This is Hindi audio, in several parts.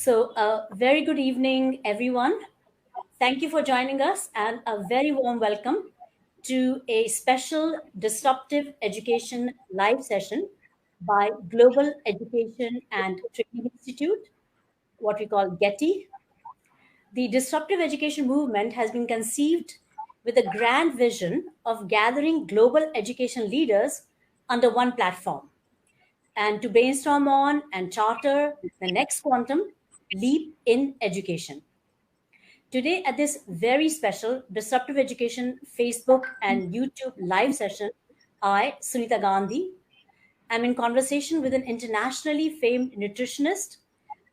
So, very good evening, everyone. Thank you for joining us, and a very warm welcome to a special Disruptive Education live session by Global Education and Training Institute, what we call Getty. The disruptive education movement has been conceived with a grand vision of gathering global education leaders under one platform and to brainstorm on and charter the next quantum leap in education. Today, at this very special Disruptive Education Facebook and YouTube live session, I, Sunita Gandhi, am in conversation with an internationally famed nutritionist,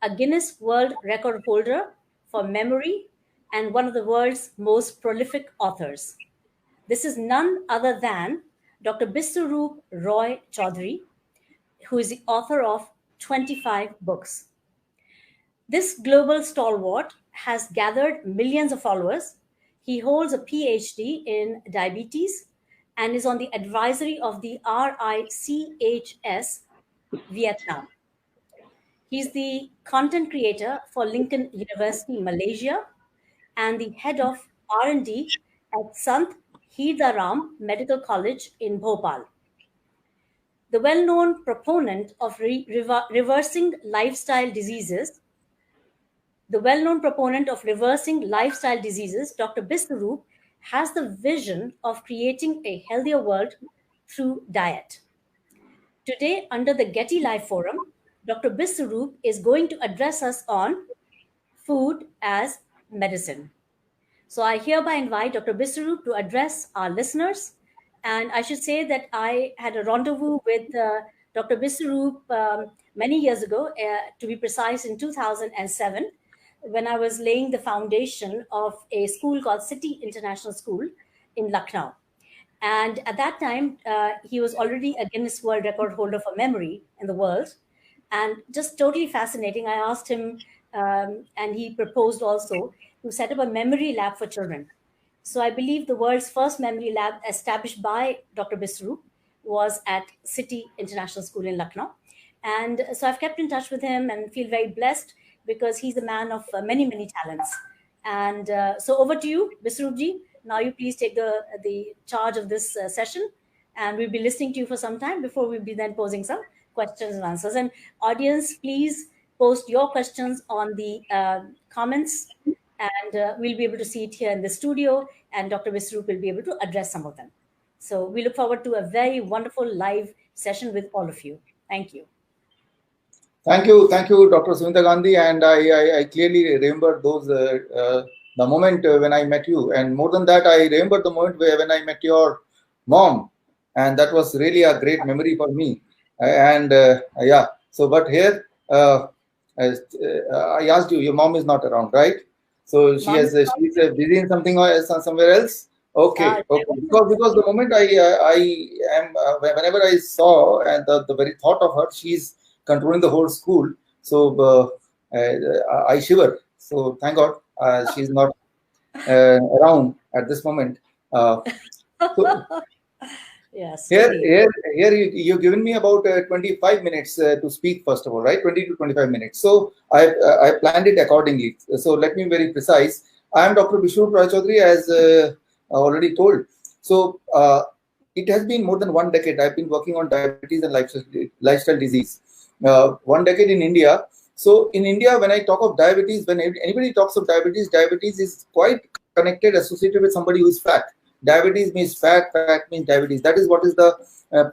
a Guinness World Record holder for memory, and one of the world's most prolific authors. This is none other than Dr. Biswaroop Roy Chaudhary, who is the author of 25 books. This global stalwart has gathered millions of followers. He holds a PhD in diabetes and is on the advisory of the RICHS Vietnam. He's the content creator for Lincoln University, Malaysia, and the head of R&D at Sant Hidaram Medical College in Bhopal. The well-known proponent of reversing lifestyle diseases, Dr. Biswaroop, has the vision of creating a healthier world through diet. Today, under the Getty Life Forum, Dr. Biswaroop is going to address us on food as medicine. So I hereby invite Dr. Biswaroop to address our listeners. And I should say that I had a rendezvous with Dr. Biswaroop many years ago, to be precise, in 2007, when I was laying the foundation of a school called City International School in Lucknow. And at that time, he was already a Guinness World Record holder for memory in the world. And just totally fascinating. I asked him, and he proposed also to set up a memory lab for children. So I believe the world's first memory lab established by Dr. Biswaroop was at City International School in Lucknow. And so I've kept in touch with him and feel very blessed because he's a man of many, many talents. And so over to you, Biswaroopji. Now you please take the charge of this session, and we'll be listening to you for some time before we'll be then posing some questions and answers. And audience, please post your questions on the comments, and we'll be able to see it here in the studio, and Dr. Biswaroop will be able to address some of them. So we look forward to a very wonderful live session with all of you. Thank you. Thank you, Dr. Sunita Gandhi. And I clearly remember those the moment when I met you, and more than that, I remember the moment when I met your mom, and that was really a great memory for me. Yeah. So, but here, I asked you, your mom is not around, right? So she's busy in something or somewhere else. Okay. Because the moment I am whenever I saw and the very thought of her, she's controlling the whole school. So I shiver. So thank God she's not around at this moment. Yes. Here you've given me about 25 minutes to speak, first of all, right? 20 to 25 minutes. So I planned it accordingly. So let me be very precise. I am Dr. Biswaroop Roy Chaudhary, as already told. So it has been more than 1 decade. I've been working on diabetes and lifestyle disease. 1 decade in India. So in India, when I talk of diabetes, when anybody talks of diabetes, diabetes is quite connected, associated with somebody who is fat. Diabetes means fat, fat means diabetes. That is what is the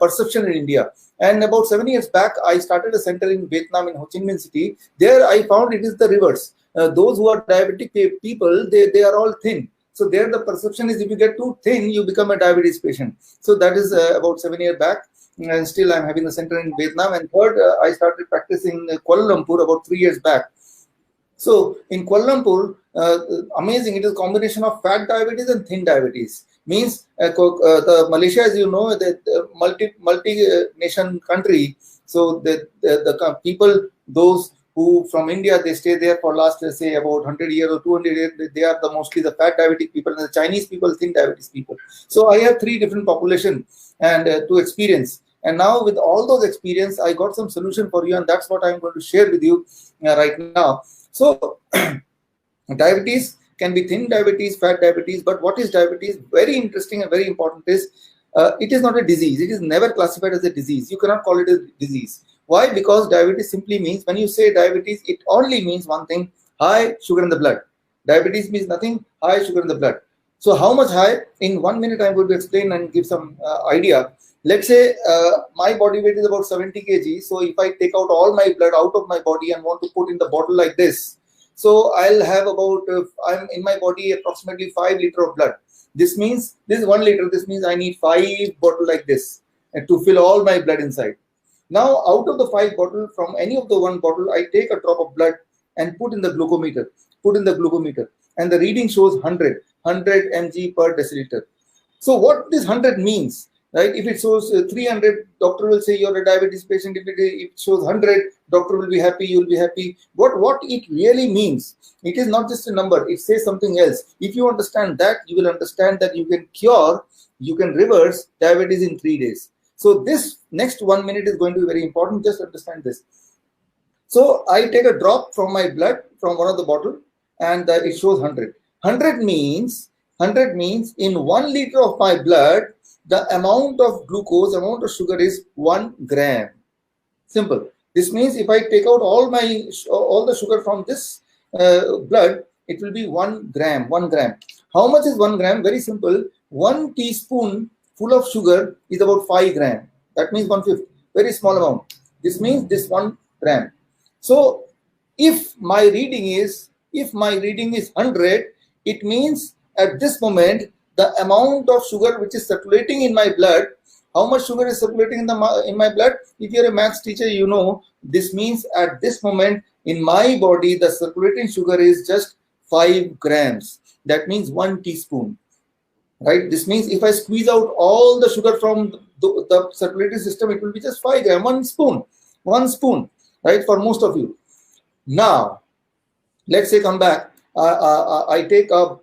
perception in India. And about 7 years back, I started a center in Vietnam, in Ho Chi Minh City. There I found it is the reverse. Those who are diabetic people, they are all thin. So there the perception is if you get too thin, you become a diabetes patient. So that is about 7 years back. And still I'm having a center in Vietnam. And third, I started practicing in Kuala Lumpur about 3 years back. So in Kuala Lumpur, amazing, it is a combination of fat diabetes and thin diabetes. Means the Malaysia, as you know, the multi-nation country. So the people, those who from India, they stay there for last, say, about 100 years or 200 years, they are mostly the fat diabetic people, and the Chinese people, thin diabetes people. So I have 3 different populations and to experience. And now with all those experience, I got some solution for you, and that's what I'm going to share with you right now. So diabetes can be thin diabetes, fat diabetes, but what is diabetes? Very interesting and very important is it is not a disease. It is never classified as a disease. You cannot call it a disease. Why? Because diabetes simply means, when you say diabetes, it only means one thing: high sugar in the blood. Diabetes means nothing, high sugar in the blood. So how much high? In 1 minute, I'm going to explain and give some idea. Let's say my body weight is about 70 kg. So if I take out all my blood out of my body and want to put in the bottle like this, so I'll have about, I'm in my body approximately 5 liters of blood. This means, this is 1 liter. This means I need 5 bottles like this to fill all my blood inside. Now, out of the 5 bottles, from any of the 1 bottle, I take a drop of blood and put in the glucometer. And the reading shows 100 mg per deciliter. So what this 100 means, right? If it shows 300, doctor will say you're a diabetes patient. If it shows 100, doctor will be happy, you'll be happy. What it really means, it is not just a number, it says something else. If you understand that, you will understand that you can cure, you can reverse diabetes in 3 days. So this next 1 minute is going to be very important. Just understand this. So I take a drop from my blood from one of the bottle, and it shows 100. 100 means in 1 liter of my blood, the amount of glucose, amount of sugar is 1 gram. Simple. This means if I take out all the sugar from this blood, it will be 1 gram. 1 gram. How much is 1 gram? Very simple. 1 teaspoon full of sugar is about 5 gram. That means 1/5. Very small amount. This means this 1 gram. So if my reading is 100, it means at this moment the amount of sugar which is circulating in my blood, how much sugar is circulating in my blood? If you're a maths teacher, you know this means at this moment in my body the circulating sugar is just 5 grams. That means 1 teaspoon, right? This means if I squeeze out all the sugar from the circulatory system, it will be just 5 grams, 1 spoon, right? For most of you. Now, let's say come back. I take a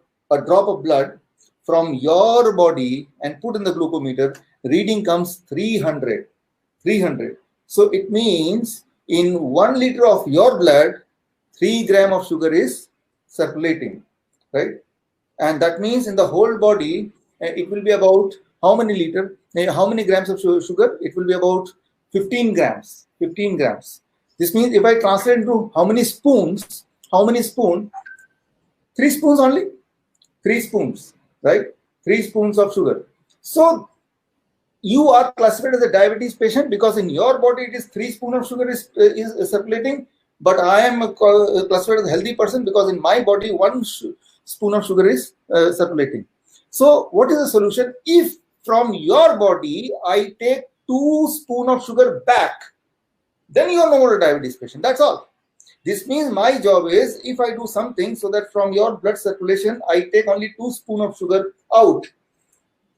drop of blood from your body and put in the glucometer. Reading comes 300. So it means in 1 liter of your blood, 3 grams of sugar is circulating, right? And that means in the whole body, it will be about how many liter? How many grams of sugar? It will be about 15 grams. 15 grams. This means if I translate into how many spoons? 3 spoons only. 3 spoons, right? 3 spoons of sugar. So you are classified as a diabetes patient because in your body it is 3 spoons of sugar is circulating, but I am classified as a healthy person because in my body 1 spoon of sugar is circulating. So what is the solution? If from your body I take 2 spoons of sugar back, then you are no more a diabetes patient. That's all. This means my job is, if I do something so that from your blood circulation I take only 2 spoons of sugar out,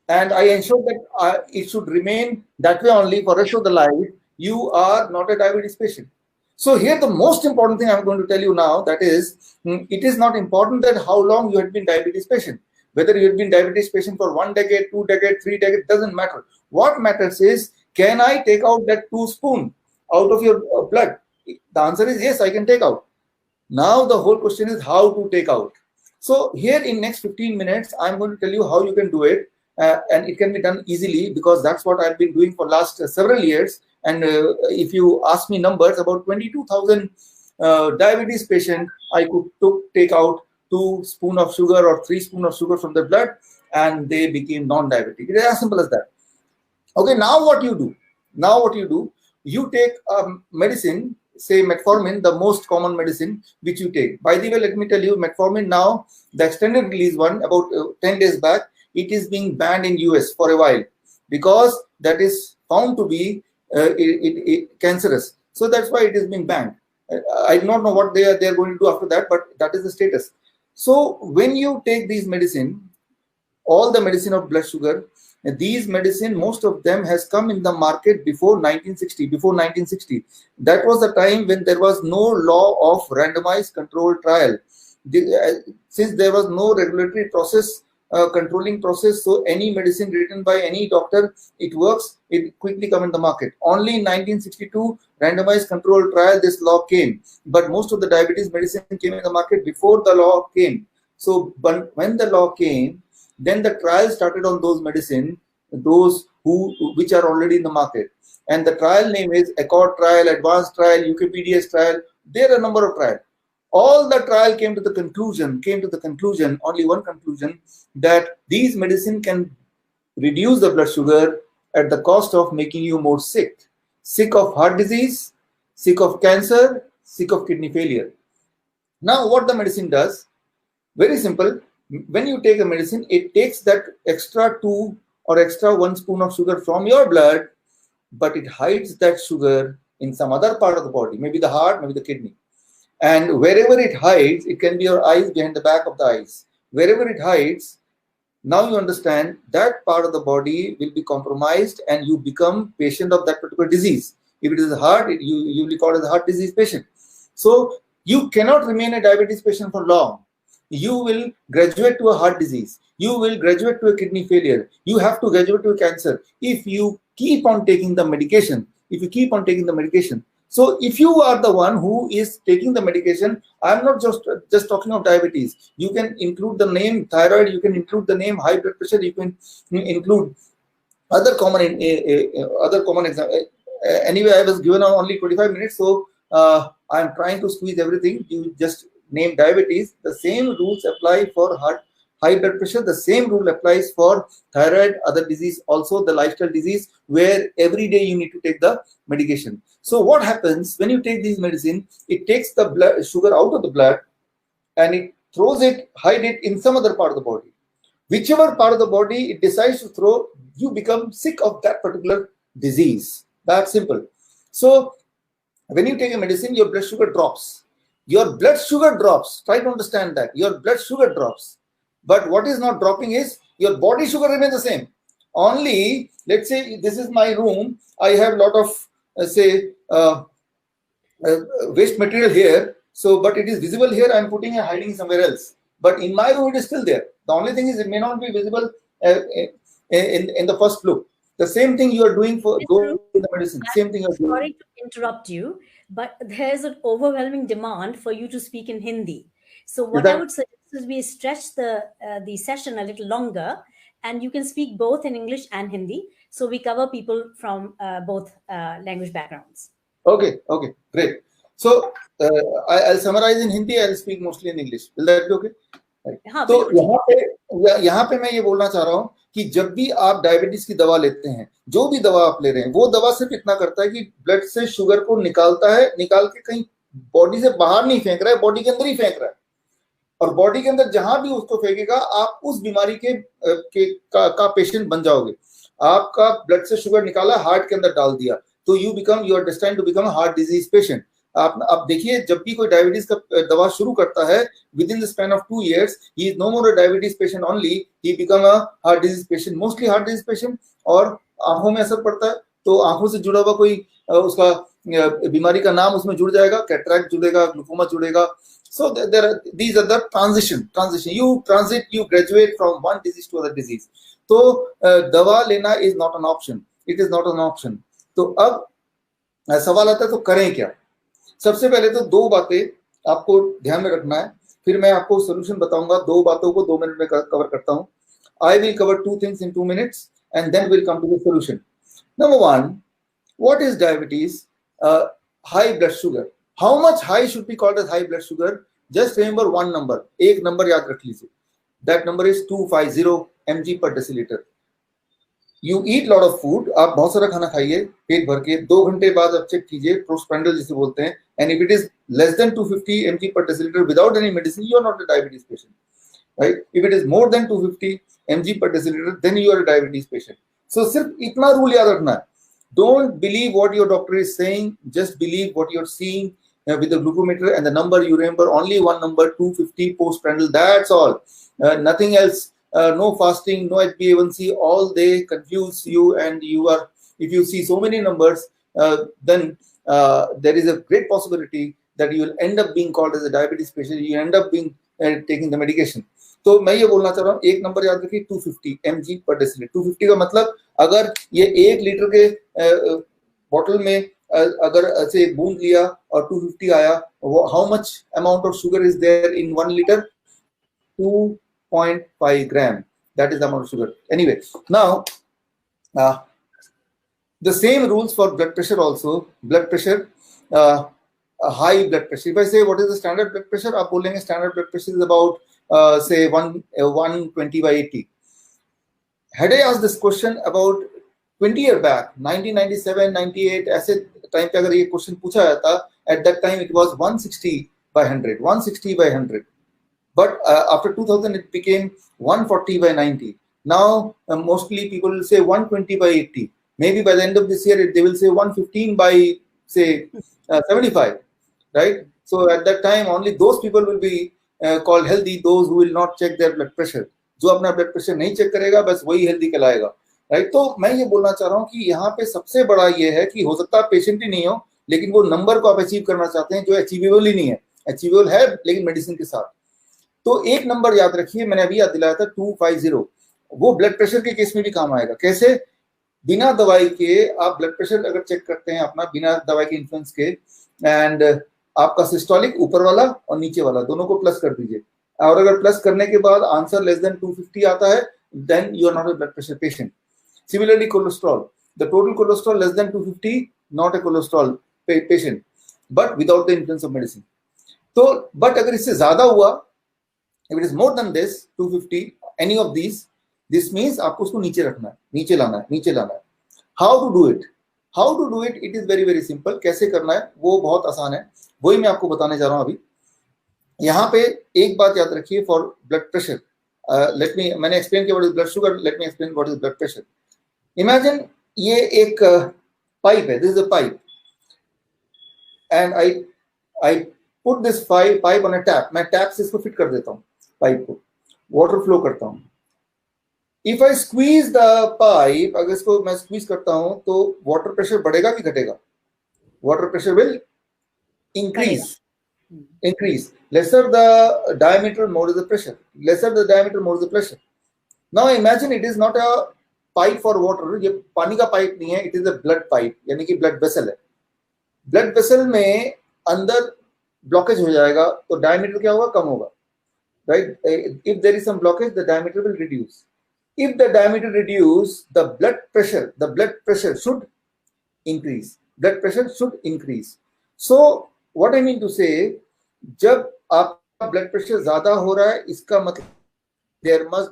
and I ensure that it should remain that way only for the rest of the life, you are not a diabetes patient. So here the most important thing I'm going to tell you now, that is, it is not important that how long you have been diabetes patient. Whether you have been diabetes patient for 1 decade, 2 decades, 3 decades, doesn't matter. What matters is, can I take out that 2 spoons out of your blood? The answer is yes, I can take out. Now the whole question is how to take out. So here in next 15 minutes, I'm going to tell you how you can do it. And it can be done easily because that's what I've been doing for last several years. And if you ask me numbers, about 22,000 diabetes patients, I could take out 2 spoons of sugar or 3 spoons of sugar from the blood, and they became non-diabetic. It is as simple as that. Okay, now what you do? You take medicine, say metformin, the most common medicine which you take. By the way, let me tell you, metformin now, the extended release one, about 10 days back, it is being banned in US for a while because that is found to be cancerous. So that's why it is being banned. I do not know what they are going to do after that, but that is the status. So when you take these medicine, all the medicine of blood sugar, these medicine, most of them has come in the market before 1960. That was the time when there was no law of randomized controlled trial. Since there was no regulatory process controlling process. So any medicine written by any doctor, it works, it quickly come in the market. Only in 1962 randomized controlled trial this law came, but most of the diabetes medicine came in the market before the law came. So but when the law came, then the trial started on those medicine, those which are already in the market. And the trial name is Accord trial, Advanced trial, UKPDS trial. There are a number of trials. All the trial came to the conclusion, only one conclusion, that these medicine can reduce the blood sugar at the cost of making you more sick. Sick of heart disease, sick of cancer, sick of kidney failure. Now what the medicine does, very simple. When you take a medicine, it takes that extra 2 or extra 1 spoon of sugar from your blood, but it hides that sugar in some other part of the body, maybe the heart, maybe the kidney. And wherever it hides, it can be your eyes, behind the back of the eyes. Wherever it hides, now you understand that part of the body will be compromised and you become patient of that particular disease. If it is a heart, you will be called as a heart disease patient. So you cannot remain a diabetes patient for long. You will graduate to a heart disease. You will graduate to a kidney failure. You have to graduate to a cancer if you keep on taking the medication. So if you are the one who is taking the medication, I'm not just talking of diabetes. You can include the name thyroid, you can include the name high blood pressure, you can include other common examples. Anyway, I was given only 25 minutes, so I'm trying to squeeze everything. You just name diabetes. The same rules apply for high blood pressure. The same rule applies for thyroid, other disease, also the lifestyle disease, where every day you need to take the medication. So what happens when you take these medicine? It takes the blood sugar out of the blood and it hide it in some other part of the body. Whichever part of the body it decides to throw, you become sick of that particular disease. That's simple. So when you take a medicine, your blood sugar drops. Your blood sugar drops. Try to understand that. Your blood sugar drops. But what is not dropping is your body sugar remains the same. Only, let's say this is my room. I have a lot of, waste material here. So, but it is visible here. I'm putting and hiding somewhere else. But in my room, it is still there. The only thing is it may not be visible in the first look. The same thing you are doing for those in the medicine. Same thing. Sorry to interrupt you, but there's an overwhelming demand for you to speak in Hindi. So what I would suggest is we stretch the session a little longer, and you can speak both in English and Hindi. So we cover people from both language backgrounds. Okay, great. So I'll summarize in Hindi. I'll speak mostly in English. Will that be okay? Right. तो यहाँ पे मैं ये बोलना चाह रहा हूँ कि जब भी आप डायबिटीज की दवा लेते हैं, जो भी दवा आप ले रहे हैं, वो दवा सिर्फ इतना करता है कि ब्लड से शुगर को निकालता है, निकाल के कहीं बॉडी से बाहर नहीं फेंक रहा है, बॉडी के अंदर ही फेंक रहा है। और बॉडी के अंदर जहां भी उसको फेंकेगा, आप उस बीमारी का पेशेंट बन जाओगे। आपका ब्लड से शुगर निकाला, हार्ट के अंदर डाल दिया, तो you are destined to become heart disease patient. आप देखिए, जब भी कोई डायबिटीज का दवा शुरू करता है, within the span of 2 years, he is no more a diabetes patient only, he become a heart disease patient, mostly heart disease patient. और आंखों में असर पड़ता है, तो आंखों से जुड़ा हुआ कोई उसका बीमारी का नाम उसमें जुड़ जाएगा, कैटरैक्ट जुड़ेगा, ग्लूकोमा जुड़ेगा। So these are the transition. You transit, you graduate from one disease to other disease. तो दवा लेना is not an option. It is not an option. तो अब सवाल आता है, तो करें क्या? सबसे पहले तो 2 बातें आपको ध्यान में रखना है, फिर मैं आपको सोल्यूशन बताऊंगा। 2 बातों को 2 मिनट में कवर करता हूं। I will cover 2 things in 2 minutes and then we'll come to the solution. Number 1, what is diabetes? High blood sugar. How much high should be called as high blood sugar? Just remember one number. एक number याद रख लीजिए. That number is 250 mg per deciliter. You eat lot of food. आप बहुत सारा खाना खाइए पेट भर के, 2 घंटे बाद आप चेक कीजिए, postprandial जिसे बोलते हैं, and if it is less than 250 mg per deciliter without any medicine, you are not a diabetes patient, right? If it is more than 250 mg per deciliter, then you are a diabetes patient. So सिर्फ इतना रूल याद रखना है. Don't believe what your doctor is saying. Just believe what you're seeing with the glucometer, and the number you remember, only one number, 250 postprandial. That's all. Nothing else. No fasting, no HbA1c. All they confuse you, and you are. If you see so many numbers, then there is a great possibility that you will end up being called as a diabetes patient. You end up being taking the medication. तो मैं ये बोलना चाह रहा हूँ, एक नंबर याद रखिए 250 mg per deciliter. 250 का मतलब अगर ये 1 लीटर के बॉटल में अगर ऐसे एक बूंद लिया और 250 आया, how much amount of sugar is there in 1 litre? 2.5 gram. That is the amount of sugar. Anyway, now the same rules for blood pressure also. Blood pressure, high blood pressure. If I say what is the standard blood pressure, आप बोलेंगे standard blood pressure is about say 120/80. Had I asked this question about 20 years back, 1997, 98, ऐसे टाइम पे अगर ये क्वेश्चन पूछा जाता, at that time it was 160/100, 160/100. But after 2000 it became 140/90. Now mostly people will say 120/80. Maybe by the end of this year they will say 115 by say 75, right? So at that time only those people will be called healthy, those who will not check their blood pressure. जो अपना ब्लड प्रेशर नहीं चेक करेगा बस वही हेल्दी कहलाएगा, राइट? तो मैं ये बोलना चाह रहा हूँ कि यहाँ पे सबसे बड़ा ये है कि हो सकता है पेशेंट ही नहीं हो, लेकिन वो नंबर को आप अचीव करना चाहते हैं जो अचीवेबल ही नहीं है, अचीवेबल है लेकिन मेडिसिन के साथ। तो एक नंबर याद रखिए, मैंने अभी याद दिलाया था 250, वो ब्लड प्रेशर के केस में भी काम आएगा। कैसे? बिना दवाई के आप ब्लड प्रेशर अगर चेक करते हैं अपना, बिना दवाई के इन्फ्लुएंस के, एंड आपका सिस्टोलिक ऊपर वाला और नीचे वाला दोनों को प्लस कर दीजिए, और अगर प्लस करने के बाद आंसर लेस देन 250 आता है, then you are not a blood pressure patient. Similarly cholesterol, the total cholesterol less than 250, not a cholesterol patient, but without the influence of medicine. तो बट अगर इससे ज्यादा हुआ, if it is more than this 250, any of these, this means आपको उसको नीचे रखना है, नीचे लाना है, नीचे लाना है। How to do it? How to do it? It is very very simple. कैसे करना है वो बहुत आसान है, वही मैं आपको बताने जा रहा हूँ अभी। यहाँ पे एक बात याद रखिए फॉर ब्लड प्रेशर, मैंने एक्सप्लेन किया what is blood sugar, let me explain what is blood pressure. Imagine ये एक पाइप है, this is a pipe, and I put this pipe on a tap. मैं टैप से इसको फिट कर देता हूँ, पाइप को वाटर फ्लो करता हूँ। If I squeeze the pipe, अगर इसको मैं स्क्वीज करता हूँ तो वाटर प्रेशर बढ़ेगा कि घटेगा? Water pressure will increase. Lesser the diameter, more is the pressure. Lesser the diameter, more is the pressure. Now imagine it is not a pipe for water. ये पानी का पाइप नहीं है, it is a blood pipe, यानी कि blood vessel है। blood vessel में अंदर ब्लॉकेज हो जाएगा तो diameter क्या होगा? कम होगा, right? If there is some blockage, the diameter will reduce. If the diameter reduce, the blood pressure should increase. Blood pressure should increase. So what I mean to say, जब आपका ब्लड प्रेशर ज्यादा हो रहा है, इसका मतलब there must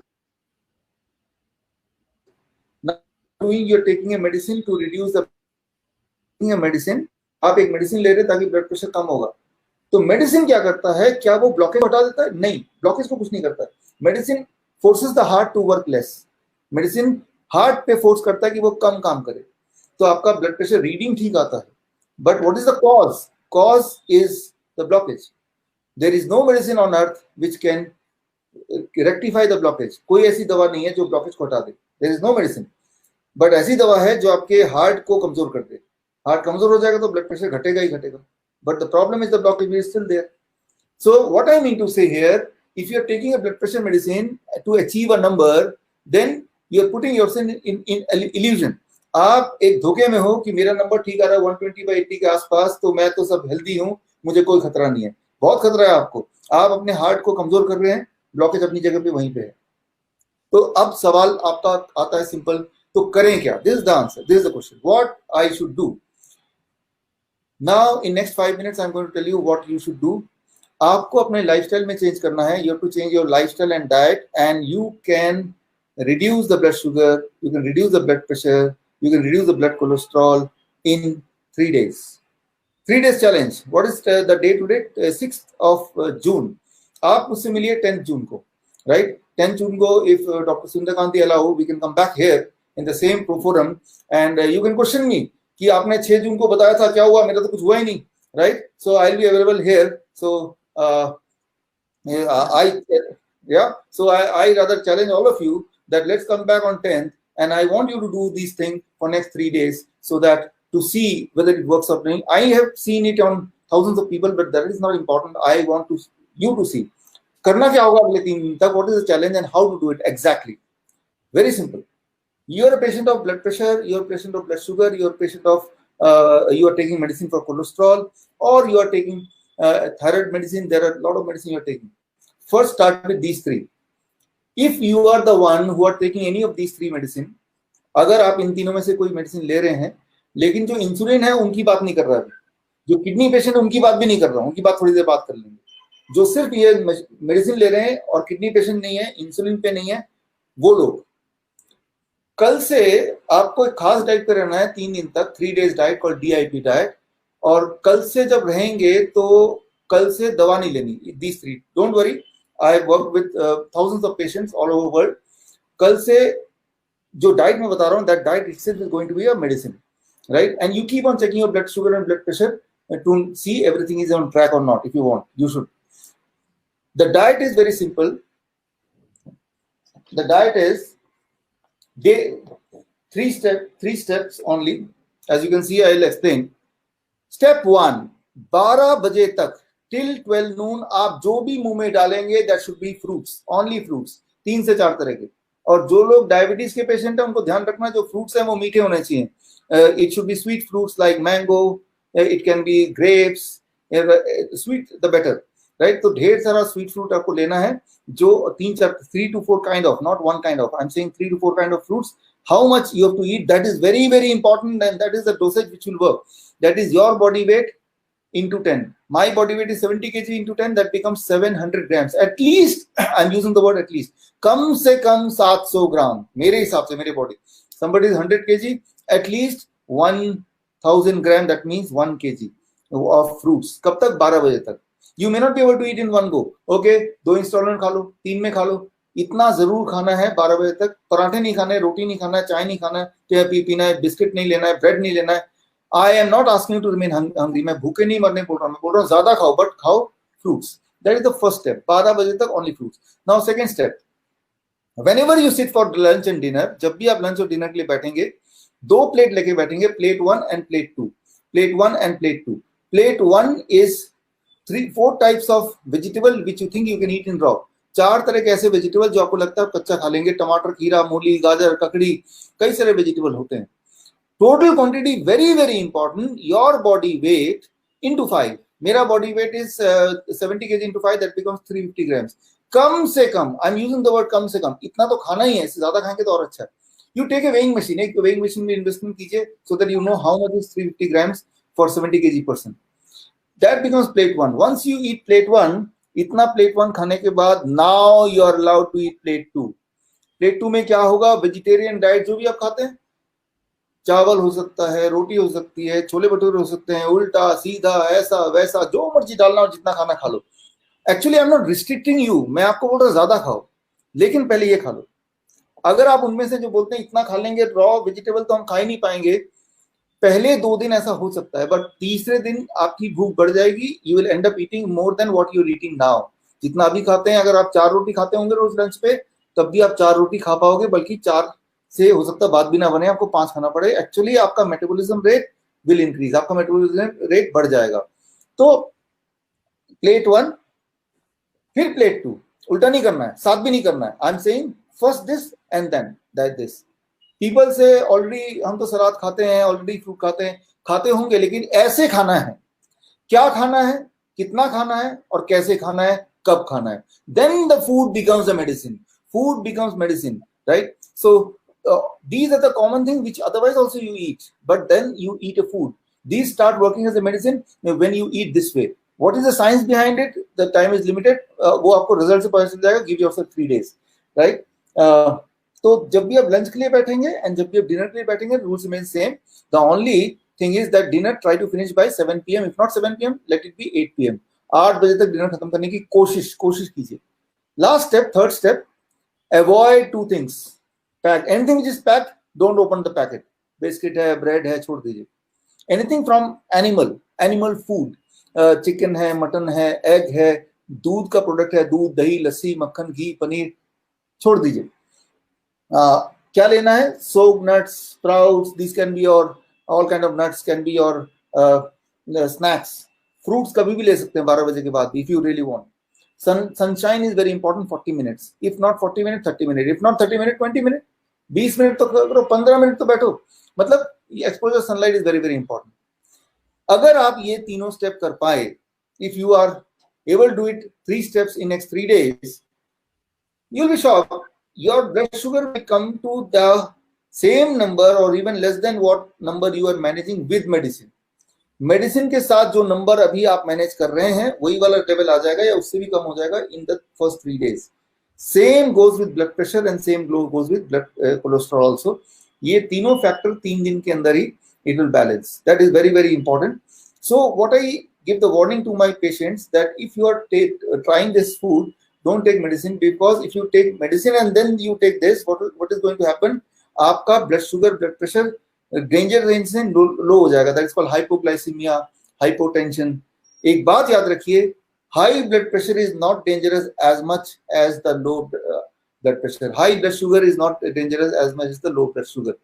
doing you're taking a medicine to reduce the medicine, आप एक मेडिसिन ले रहे हैं ताकि ब्लड प्रेशर कम होगा। तो मेडिसिन क्या करता है? क्या वो ब्लॉकेज हटा देता है? नहीं, ब्लॉकेज को कुछ नहीं करता है। Medicine forces the heart to work less. Medicine heart पे फोर्स करता है कि वो कम काम करे, तो आपका ब्लड प्रेशर रीडिंग ठीक आता है। But what is the cause? Cause is the blockage. There is no medicine on earth which can rectify the blockage. कोई ऐसी दवा नहीं है जो ब्लॉकेज को हटा दे, there is no medicine. But ऐसी दवा है जो आपके हार्ट को कमजोर कर दे। हार्ट कमजोर हो जाएगा तो ब्लड प्रेशर घटेगा ही घटेगा। But the problem is the blockage is still there. So what I mean to say here, if you are taking a blood pressure medicine to achieve a number, then you are putting yourself in illusion. आप एक धोखे में हो कि मेरा नंबर ठीक आ रहा है 120/80 के आसपास, तो मैं तो सब हेल्दी हूँ, मुझे कोई खतरा नहीं है। बहुत खतरा है आपको, आप अपने हार्ट को कमजोर कर रहे हैं, ब्लॉकेज अपनी जगह पे वहीं पे है। तो अब सवाल आपका आता है सिंपल, तो करें क्या? This is the answer, this is the question, what I should do. Now in next 5 minutes I am going to tell you what you should do. आपको अपने लाइफस्टाइल में चेंज करना है। You have to change your lifestyle and diet, and you can reduce the blood sugar, you can reduce the blood pressure, you can reduce the blood cholesterol in 3 days. 3 days challenge. What is the day today? 6th of June. आप मुझसे मिलिए 10th June को, right? 10th June को, if Dr. Sundarkanti allow, we can come back here in the same forum and you can question me कि आपने 6 जून को बताया था, क्या हुआ? मेरा तो कुछ हुआ ही नहीं, right? So I'll be available here. So I rather challenge all of you that let's come back on 10th. And I want you to do these things for next 3 days so that to see whether it works or not. I have seen it on thousands of people, but that is not important. I want you to see. करना क्या होगा अगले 3 दिन तक? What is the challenge and how to do it exactly? Very simple. You are a patient of blood pressure, you are a patient of blood sugar, you are a patient of you are taking medicine for cholesterol, or you are taking thyroid medicine. There are a lot of medicine you are taking. First, start with these three. If you are the one who are taking any of these three medicine, अगर आप इन तीनों में से कोई मेडिसिन ले रहे हैं, लेकिन जो इंसुलिन है उनकी बात नहीं कर रहा है, जो किडनी पेशेंट है उनकी बात भी नहीं कर रहा हूं, उनकी बात थोड़ी देर बात कर लेंगे. जो सिर्फ ये मेडिसिन ले रहे हैं और किडनी पेशेंट नहीं है, इंसुलिन पे नहीं है, वो लोग कल से आपको एक खास डाइट पे रहना है 3 दिन तक, 3 days diet called DIP diet. और कल से जब रहेंगे तो कल से दवा नहीं लेनी. These three, don't worry, I work with thousands of patients all over world. कल से जो डाइट मैं बता रहा हूँ, that diet itself is going to be a medicine, right? And you keep on checking your blood sugar and blood pressure to see everything is on track और not. If you want, you should. The diet is very simple. The diet is three steps only. As you can see, I'll explain. Step 1, 12 बजे तक till 12 noon आप जो भी मुंह में डालेंगे that should be fruits, only fruits. 3 से 4 तरह के. और जो लोग डायबिटीज के पेशेंट हैं उनको ध्यान रखना, जो फ्रूट्स हैं वो मीठे होने चाहिए. It should be sweet fruits like mango, it can be grapes, sweet the better, right? तो ढेर सारा स्वीट फ्रूट आपको लेना है, जो 3 to 4 kind of, not one kind of, I'm saying 3 to 4 kind of fruits. How much you have to eat, that is very, very important, and that is the dosage which will work. That is your body weight into 10. My body weight is 70 kg into 10, that becomes 700 grams. At least, I'm using the word at least, कम से कम 700 ग्राम मेरे हिसाब से, मेरे body. Somebody is 100 kg, at least 1000 gram, that means 1 kg of fruits. कब तक? 12 बजे तक. You may not be able to eat in one go. Okay, 2 instalment खा लो, 3 में खा लो. इतना जरूर खाना है 12 बजे तक. पराठे नहीं खाने, रोटी नहीं खाना है, चाय नहीं खाना है, पीना है, बिस्किट नहीं लेना है, ब्रेड नहीं लेना है. I am not asking you to remain hungry. मैं भूखे नहीं मरने बोल रहा हूँ, मैं बोल रहा हूँ ज्यादा खाओ, बट खाओ fruits. That is the first step. 12 बजे तक only fruits. Now second step, whenever you sit for lunch and dinner, जब भी आप लंच और डिनर के लिए बैठेंगे, 2 प्लेट लेके बैठेंगे, plate 1 end plate 2. Plate 1 end plate 2. Plate 1 is 3-4 types of vegetable which you think you can eat in raw. 4 तरह के ऐसे वेजिटेबल जो आपको लगता है कच्चा खा लेंगे. टमाटर, खीरा, मूली, गाजर, ककड़ी, कई सारे वेजिटेबल होते हैं. Total quantity very very important. Your body weight into 5. मेरा body weight is 70 kg into 5, that becomes 350 grams. कम से कम, I am using the word कम से कम, इतना तो खाना ही है. इससे ज्यादा खाएंगे तो और अच्छा है. You take a weighing machine, एक वेइंग मशीन में इन्वेस्टमेंट कीजिए, so that you know how much is 350 grams for 70 kg person. That becomes plate 1. Once you eat plate 1, इतना plate 1 खाने के बाद, now you are allowed to eat plate 2. plate 2 में क्या होगा? वेजिटेरियन डाइट जो भी आप खाते हैं, चावल हो सकता है, रोटी हो सकती है, छोले भटूरे हो सकते हैं, उल्टा सीधा ऐसा वैसा जो मर्जी डालना और जितना खाना खा लो. Actually I am not restricting you, मैं आपको बोल रहा हूँ ज्यादा खाओ, लेकिन पहले ये खा लो. अगर आप उनमें से जो बोलते हैं इतना खा लेंगे, रॉ वेजिटेबल तो हम खा ही नहीं पाएंगे, पहले 2 दिन ऐसा हो सकता है, बट तीसरे दिन आपकी भूख बढ़ जाएगी. You will end up eating more than what you are eating now. जितना अभी खाते हैं, अगर आप 4 रोटी खाते होंगे रोज लंच पे, तब भी आप 4 रोटी खा पाओगे, बल्कि 4 से हो सकता है बात भी ना बने, आपको 5 खाना पड़े. एक्चुअली आपका मेटाबॉलिज्म रेट विल इंक्रीज, आपका मेटाबॉलिज्म रेट बढ़ जाएगा. तो प्लेट 1 फिर प्लेट 2, उल्टा नहीं करना है, साथ भी नहीं करना है. I am saying first this and then that this. People say already हम तो सलाद खाते हैं, ऑलरेडी फ्रूट खाते होंगे, लेकिन ऐसे खाना है. क्या खाना है, कितना खाना है, और कैसे खाना है, कब खाना है. Then the food becomes a medicine. Food becomes medicine, right? So these are the common things which otherwise also you eat, but then you eat a food. These start working as a medicine when you eat this way. What is the science behind it? The time is limited. वो आपको रिजल्ट से पता चल जाएगा. Give yourself 3 days, right? तो जब भी आप लंच के लिए बैठेंगे एंड जब भी आप डिनर के लिए बैठेंगे, rules remain same. The only thing is that dinner try to finish by 7 PM. If not 7 PM, let it be 8 PM. 8 बजे तक डिनर खत्म करने की कोशिश कीजिए. Last step, third step, avoid 2 things. Pack anything which is packed, don't open the packet. Biscuit है, ब्रेड है, छोड़ दीजिए. Anything from animal food, chicken है, मटन है, एग है, दूध का प्रोडक्ट है, दूध, दही, लस्सी, मक्खन, घी, पनीर, छोड़ दीजिए. क्या लेना है? सोग nuts, sprouts, this can be your all kind of nuts, can be your snacks. Fruits कभी भी ले सकते हैं 12 बजे के बाद, if you really want. Sunshine is very important 40 minutes, if not 40 minute 30 minute, if not 30 minute 20 minute, 20 minute तो करो, 15 मिनट तो बैठो, मतलब exposure sunlight is very very important. अगर आप ये तीनों स्टेप कर पाए, if you are able to it 3 steps in next 3 days, you'll be shocked, your blood sugar will come to the same number or even less than what number you are managing with medicine. Medicine के साथ जो नंबर अभी आप मैनेज कर रहे हैं वही वाला लेवल आ जाएगा या उससे भी कम हो जाएगा in the first 3 days. Same goes with blood pressure and same goes with blood cholesterol also. ये तीनों फैक्टर 3 दिन के अंदर ही it will balance. That is very very important. So what I give the warning to my patients that if you are trying this food, don't take medicine, because if you take medicine and then you take this, what is going to happen, आपका blood sugar, blood pressure danger range से लो हो जाएगा. That is called hypoglycemia, hypotension. एक बात याद रखिए, high blood pressure is not dangerous as much as the low blood pressure. High blood sugar is not dangerous as much as the low blood sugar.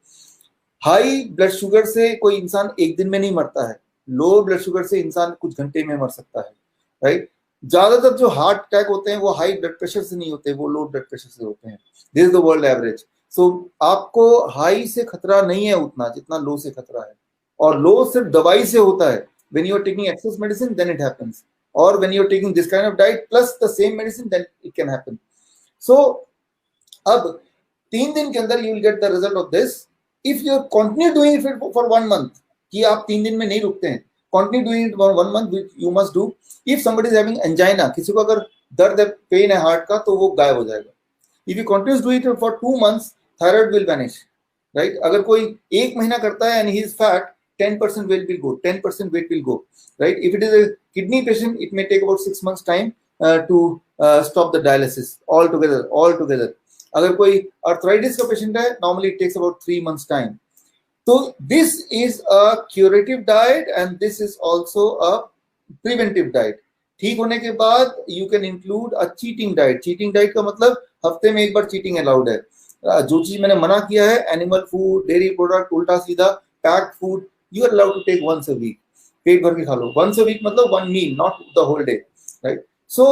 High blood sugar से कोई इंसान एक दिन में नहीं मरता है, लो ब्लड शुगर से इंसान कुछ घंटे में मर सकता है, राइट. ज्यादातर जो हार्ट अटैक होते हैं वो हाई ब्लड प्रेशर से नहीं होते, वो लो ब्लड प्रेशर से होते हैं. This is the world average. So आपको हाई से खतरा नहीं है उतना जितना लो से खतरा है, और लो सिर्फ दवाई से होता है. When you are taking excess medicine then it happens, और when you are taking this kind of diet plus the same medicine then it can happen. So अब 3 दिन के अंदर you will get the result of this. If you continue doing it for 1 month, कि आप 3 दिन में नहीं रुकते हैं, continue doing it for 1 month, which you must do. If somebody is having angina, किसी को अगर दर्द है, पेन है हार्ट का, तो वो गायब हो जाएगा. If you continue to do it for 2 months, thyroid will vanish, right? अगर कोई 1 महीना करता है and he is fat, 10% weight will go, 10% weight will go, right? If it is a kidney patient, it may take about 6 months time to stop the dialysis altogether. अगर कोई आर्थराइटिस का पेशेंट है, normally it takes about 3 months time. तो this is a curative diet and this is also a preventive diet. ठीक होने के बाद you can include a cheating diet. Cheating diet का मतलब हफ्ते में एक बार चीटिंग अलाउड है. जो चीज मैंने मना किया है, एनिमल फूड, डेयरी प्रोडक्ट, उल्टा सीधा packed food, you are allowed to take once a week. पेट भर के खा लो. वंस अ वीक मतलब 1 meal, not the whole day, right. So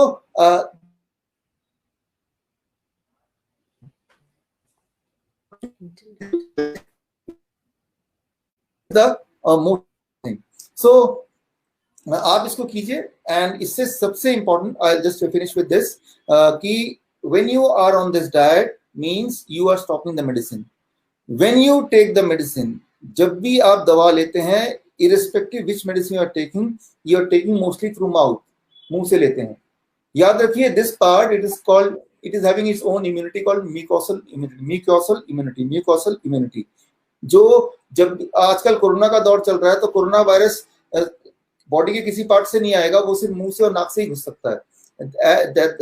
the most thing. So आप इसको कीजिए. एंड इससे सबसे important, I just finish with this, कि when you are on this diet means you are stopping the medicine. When you take the medicine, जब भी आप दवा लेते हैं, irrespective which medicine you are taking mostly through mouth, मुंह से लेते हैं. याद रखिए, this part it is having its own immunity called mucosal immunity. जो जब आजकल कोरोना का दौर चल रहा है, तो कोरोना वायरस बॉडी के किसी पार्ट से नहीं आएगा, वो सिर्फ मुंह से और नाक से ही घुस सकता है.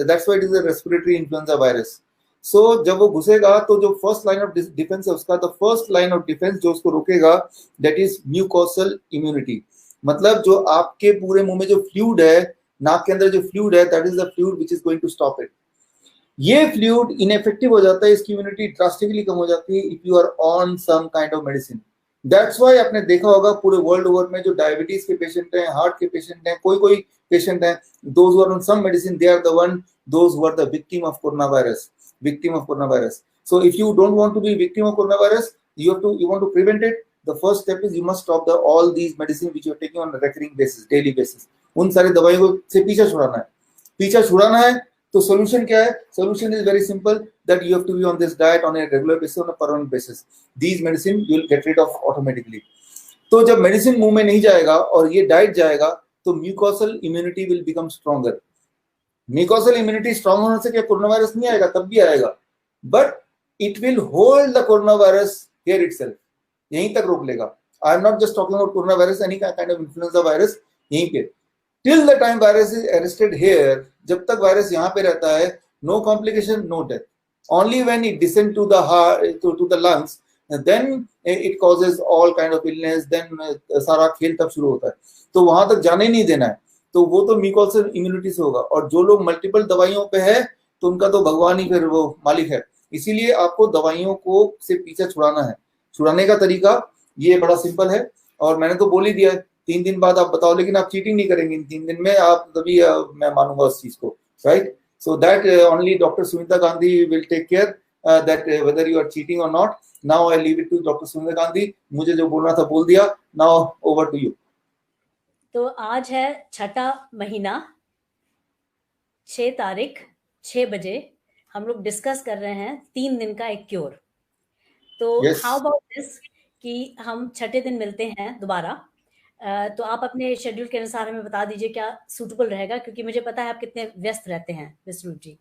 That's why it is a respiratory influenza virus. So जब वो घुसेगा तो जो फर्स्ट लाइन ऑफ डिफेंस है उसका, the first line of defence जो उसको रोकेगा, दैट इज म्यूकोसल इम्यूनिटी. मतलब जो आपके पूरे मुंह में जो फ्लूइड है, नाक के अंदर जो फ्लूइड है, that is the fluid which is going to stop it. ये फ्लूइड इनएफेक्टिव हो जाता है, इसकी इम्यूनिटी ड्रास्टिकली कम हो जाती है if you are on some kind of medicine. That's why आपने देखा होगा पूरे वर्ल्ड ओवर में जो डायबिटीज के पेशेंट हैं, हार्ट के पेशेंट हैं, कोई पेशेंट हैं, those who are on some medicine, they are the one those who are the victim of corona virus. So if you don't want to be victim of corona virus, you want to prevent it. The first step is you must stop all these medicine which you are taking on a recurring basis, daily basis. उन सारी दवाइयों से पीछा छुड़ाना है. तो solution क्या है? Solution is very simple, that you have to be on this diet on a regular basis, on a permanent basis. These medicine you will get rid of automatically. तो जब medicine मुंह में नहीं जाएगा और ये diet जाएगा, तो mucosal immunity will become stronger. Mucosal immunity strong होने से क्या कोरोना वायरस नहीं आएगा? तब भी आएगा, but it will hold the coronavirus here itself. यहीं तक रोक लेगा. I am not just talking about coronavirus, any kind of influenza virus. यहीं पे till the time virus is arrested here, जब तक वायरस यहाँ पे रहता है, no complication, no death. Only when it descends to the heart, to the lungs, then it causes all kind of illness. Then सारा खेल तब शुरू होता है. तो वहां तक जाने नहीं देना है. तो वो तो म्यूकोसल इम्यूनिटी से होगा. और जो लोग मल्टीपल दवाइयों पे है, तो उनका तो भगवान ही फिर वो मालिक है. इसीलिए आपको दवाइयों को से पीछे छुड़ाना है. छुड़ाने का तरीका ये बड़ा सिंपल है, और मैंने तो बोल ही दिया है. 3 दिन बाद आप बताओ, लेकिन आप चीटिंग नहीं करेंगे इन 3 दिन में. आप तभी मैं मानूंगा उस चीज को right? So that only Dr. Sunita Gandhi will take care that whether you are cheating or not. Now I leave it to Dr. Sunita Gandhi. मुझे जो बोलना था बोल दिया. Now over to you. तो आज है 6ठा महीना, 6 तारीख, 6 बजे हम लोग डिस्कस कर रहे हैं 3 दिन का एक क्योर. तो हाउ अबाउट दिस कि हम 6ठे दिन मिलते हैं दोबारा. तो आप अपने शेड्यूल के अनुसार हमें बता दीजिए क्या सूटेबल रहेगा, क्योंकि मुझे पता है आप कितने व्यस्त रहते हैं विश्रुत जी.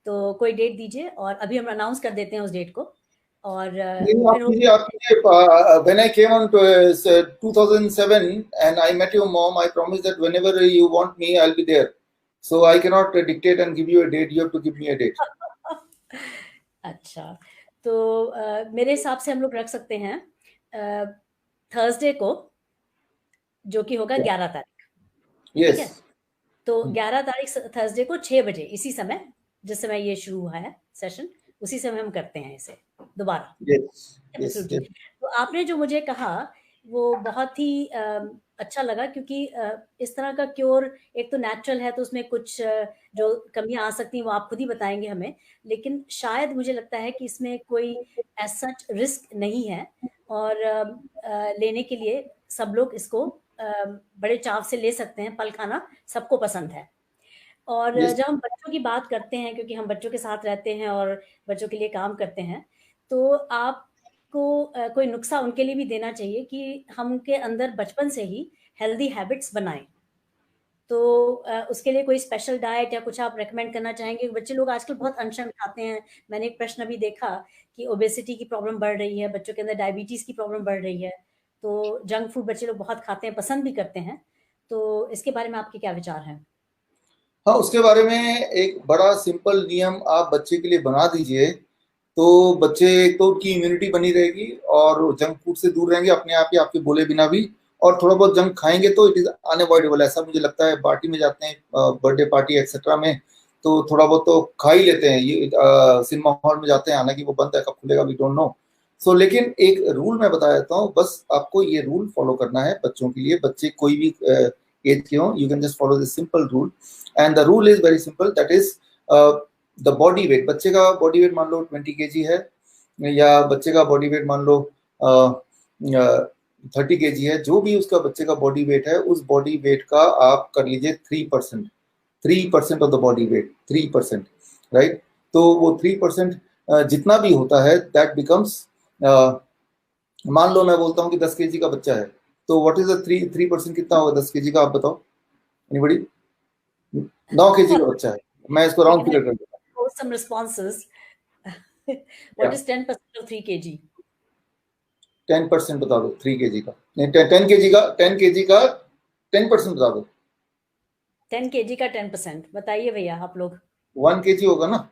तो कोई डेट दीजिए और अभी हम अनाउंस कर देते हैं उस डेट को. और when I came on to 2007 and I met your mom, I promised that whenever you want me, I'll be there. So I cannot dictate and give you a date. You have to give me a date. अच्छा, तो मेरे हिसाब से हम लोग रख सकते हैं थर्सडे को, जो कि होगा 11 तारीख. Yes. तो 11 तारीख थर्सडे को 6 बजे, इसी समय जिस समय ये शुरू हुआ है सेशन, उसी समय हम करते हैं इसे दोबारा. yes. तो आपने जो मुझे कहा वो बहुत ही अच्छा लगा, क्योंकि इस तरह का क्योर एक तो नेचुरल है, तो उसमें कुछ जो कमियां आ सकती हैं वो आप खुद ही बताएंगे हमें, लेकिन शायद मुझे लगता है कि इसमें कोई एज सच रिस्क नहीं है और लेने के लिए सब लोग इसको बड़े चाव से ले सकते हैं. पल खाना सबको पसंद है. और जब हम बच्चों की बात करते हैं, क्योंकि हम बच्चों के साथ रहते हैं और बच्चों के लिए काम करते हैं, तो आपको कोई नुस्खा उनके लिए भी देना चाहिए कि हम उनके अंदर बचपन से ही हेल्दी हैबिट्स बनाएं. तो उसके लिए कोई स्पेशल डाइट या कुछ आप रेकमेंड करना चाहेंगे? बच्चे लोग आजकल बहुत अनशन खाते हैं. मैंने एक प्रश्न भी देखा कि ओबेसिटी की प्रॉब्लम बढ़ रही है, बच्चों के अंदर डायबिटीज की प्रॉब्लम बढ़ रही है. तो जंक फूड बच्चे लोग बहुत खाते हैं, पसंद भी करते हैं. तो इसके बारे में आपके क्या विचार हैं? हाँ, उसके बारे में एक बड़ा सिंपल नियम आप बच्चे के लिए बना दीजिए, तो बच्चे तो उनकी इम्यूनिटी बनी रहेगी और जंक फूड से दूर रहेंगे अपने आप ही, आपके बोले बिना भी. और थोड़ा बहुत जंक खाएंगे तो इट इज अनअवॉइडेबल. ऐसा मुझे लगता है पार्टी में जाते हैं, बर्थडे पार्टी एक्सेट्रा में, तो थोड़ा बहुत तो खा ही लेते हैं. ये सिनेमा हॉल में जाते हैं, हालांकि वो बंद है, कब खुलेगा वी डोंट नो. सो लेकिन एक रूल मैं बता देता हूँ, बस आपको ये रूल फॉलो करना है बच्चों के लिए. बच्चे कोई भी एज के हो, you can just follow this simple rule. And the rule is very simple, that is the body weight. बच्चे का बॉडी वेट मान लो 20 kg है, या बच्चे का बॉडी वेट मान लो 30 kg है. जो भी उसका बच्चे का बॉडी वेट है, उस बॉडी वेट का आप कर लीजिए 3% of the body weight, 3%, right. तो वो 3% जितना भी होता है दैट बिकम्स, मान लो मैं बोलता हूँ कि 10 kg का बच्चा है, तो व्हाट इज द 3% कितना होगा 10 kg का, आप बताओ. एनीबॉडी? 9 kg का बच्चा है. मैं इसको राउंड फिगर कर देता हूं. Some responses. What is 10% of 3 kg? 10% बता दो 3 kg का. 10 kg का 10% बता दो. 10 kg का 10% बताइए भैया आप लोग. 1 kg होगा ना,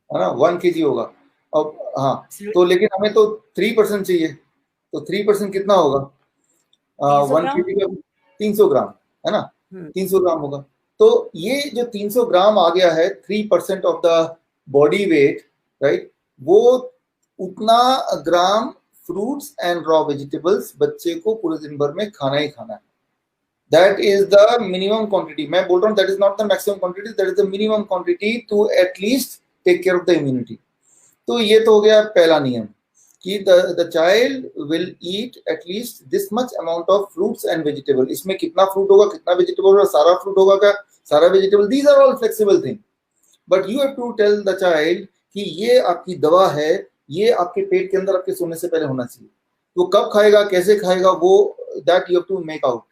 है ना? 1 kg होगा. अब हाँ, तो लेकिन हमें तो 3% चाहिए, तो 3% कितना होगा? 1 kg का 300 ग्राम, है ना? 300 ग्राम होगा. तो ये जो 300 ग्राम आ गया है, 3% of the body weight, right, वो उतना ग्राम फ्रूट्स एंड रॉ वेजिटेबल्स बच्चे को पूरे दिन भर में खाना ही खाना है. That is the minimum quantity. मैं बोल रहा हूँ that is not the maximum quantity, that is the minimum quantity to at least take care of the immunity. तो ये तो हो गया पहला नियम कि the child will eat at least this much amount of fruits and vegetable. इसमें कितना फ्रूट होगा, कितना वेजिटेबल होगा, सारा फ्रूट होगा क्या, सारा vegetable, these are all flexible thing. But you have to tell the child कि ये आपकी दवा है, ये आपके पेट के अंदर आपके सोने से पहले होना चाहिए. तो कब खाएगा, कैसे खाएगा, वो that you have to make out.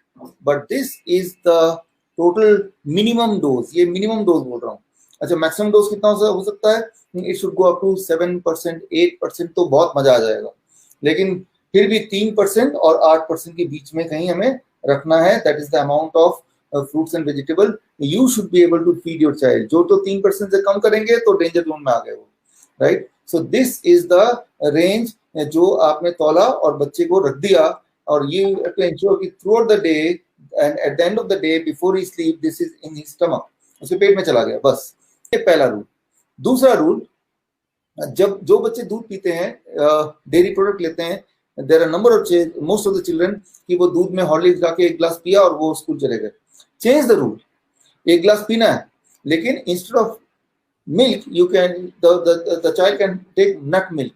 But this is the total minimum dose. ये मिनिमम डोज बोल रहा हूँ. अच्छा, मैक्सिमम डोज कितना हो सकता है? It should go up to 7%, 8%, तो बहुत मजा आ जाएगा. लेकिन फिर भी 3% और 8% के बीच में कहीं हमें रखना है. That is the amount of fruits and vegetable you should be able to feed your child. जो तो 3% से कम करेंगे तो डेंजर जोन में आ गए वो, right. So this is the range जो आपने तौला और बच्चे को रख दिया. और यू हैव टू एंश्योर कि through out the day and at the end of the day before he sleep this is in his stomach, उसके पेट में चला गया. बस ये पहला रूल. दूसरा रूल, जब जो बच्चे दूध पीते हैं, डेयरी प्रोडक्ट लेते हैं, there are number of most of the children कि वो दूध में हॉर्लिक्स डाल के एक गिलास पिया और वो स्कूल चले गए. Change the rule. एक गिलास पीना है लेकिन instead of milk you can the child can take nut milk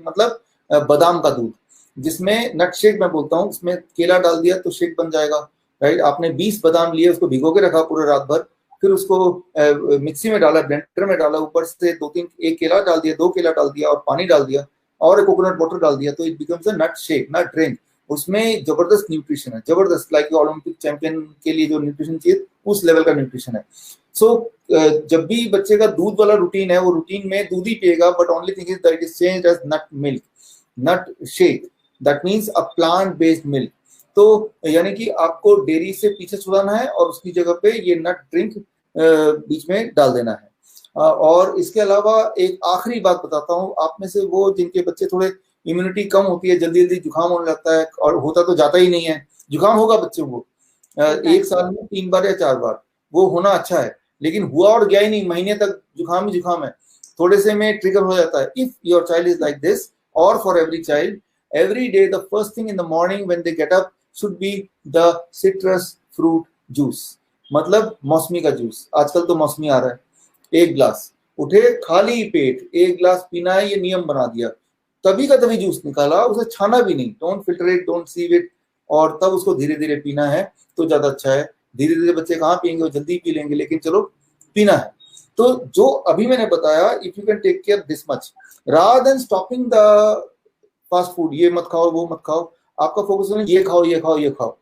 मतलब बादाम का दूध, जिसमें नट शेक मैं बोलता हूँ, उसमें केला डाल दिया तो शेक बन जाएगा, राइट। आपने 20 बादाम लिए, उसको भिगो के रखा पूरे रात भर, फिर उसको मिक्सी में डाला, ब्लेंडर में डाला, ऊपर से एक केला डाल दिया, 2 केला डाल दिया और पानी डाल दिया और कोकोनट वाटर डाल दिया, तो it becomes a nut shake, nut drink. उसमें जबरदस्त न्यूट्रिशन है, जबरदस्त, लाइक ओलंपिक चैंपियन के लिए जो न्यूट्रिशन चाहिए उस लेवल का न्यूट्रिशन है। सो जब भी बच्चे का दूध वाला रूटीन है, वो रूटीन में दूध ही पिएगा, but only thing is that it is changed as nut milk, nut shake, that means a plant based milk. तो यानी कि आपको डेयरी से पीछे छुड़ाना है और उसकी जगह पे ये नट ड्रिंक बीच में डाल देना है। और इसके अलावा एक आखिरी बात बताता हूँ, आप में से वो जिनके बच्चे थोड़े इम्यूनिटी कम होती है, जल्दी जल्दी जुकाम होने लगता है, और होता तो जाता ही नहीं है, जुकाम होगा बच्चे को 1 साल में 3 बार या 4 बार, वो होना अच्छा है, लेकिन हुआ और गया ही नहीं, महीने तक जुकाम ही जुकाम है, थोड़े से में ट्रिगर हो जाता है। If your child is like this, और for every child, every day the first thing in the morning when they get up should be the citrus fruit juice, मतलब मौसमी का जूस। आजकल तो मौसमी आ रहा है, 1 ग्लास उठे, खाली पेट 1 ग्लास पीना है, ये नियम बना दिया, तभी का तभी जूस निकाला, उसे छाना भी नहीं, don't filter it, don't sieve it, और तब उसको धीरे धीरे पीना है तो ज्यादा अच्छा है। धीरे धीरे बच्चे कहाँ पियेंगे, वो जल्दी पी लेंगे, लेकिन चलो पीना है। तो जो अभी मैंने बताया, if you can take care this much rather than stopping the fast food, ये मत खाओ वो मत खाओ, आपका फोकस होना ये खाओ ये खाओ ये खाओ।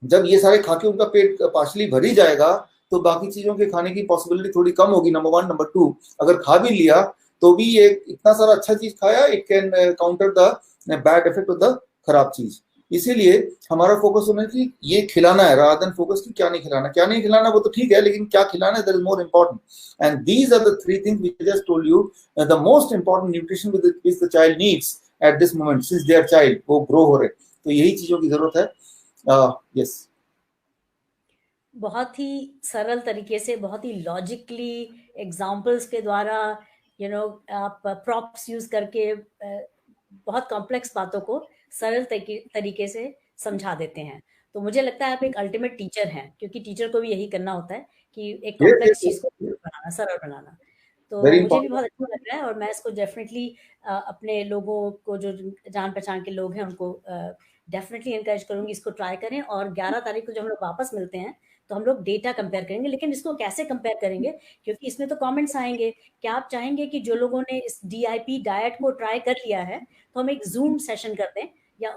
जब ये सारे खा के उनका पेट पार्शली भर ही जाएगा तो बाकी चीजों के खाने की पॉसिबिलिटी थोड़ी कम होगी, नंबर 1। नंबर 2, अगर खा भी लिया तो भी ये इतना सारा अच्छा चीज खाया, it can counter the bad effect of the खराब चीज। इसीलिए हमारा फोकस होना चाहिए कि ये खिलाना है, रादर देन फोकस कि क्या नहीं खिलाना, क्या नहीं खिलाना वो तो ठीक है, लेकिन क्या खिलाना है, that is more important. And these are the 3 things which I just told you, the most important nutrition which the child needs at this moment since they are child, वो ग्रो हो रहे, तो यही चीजों की जरूरत है। यस, बहुत ही सरल तरीके से, बहुत ही लॉजिकली एग्जाम्पल्स के द्वारा, आप प्रॉप्स यूज करके बहुत कॉम्प्लेक्स बातों को सरल तरीके से समझा देते हैं। तो मुझे लगता है आप एक अल्टीमेट टीचर हैं, क्योंकि टीचर को भी यही करना होता है कि एक कॉम्प्लेक्स चीज को बनाना, सरल बनाना। तो वेरी मुझे भी इंपॉर्टेंट। बहुत अच्छा लग रहा है, और मैं इसको डेफिनेटली अपने लोगों को, जो जान पहचान के लोग हैं, उनको डेफिनेटली एनकरेज करूंगी इसको ट्राई करें। और 11 तारीख को जब हम लोग वापस मिलते हैं तो हम लोग डेटा कंपेयर करेंगे, लेकिन इसको कैसे कंपेयर करेंगे, क्योंकि इसमें तो कमेंट्स आएंगे। क्या आप चाहेंगे कि जो लोगों ने इस DIP डाइट को ट्राई कर लिया है, तो हम एक जूम सेशन कर दें, या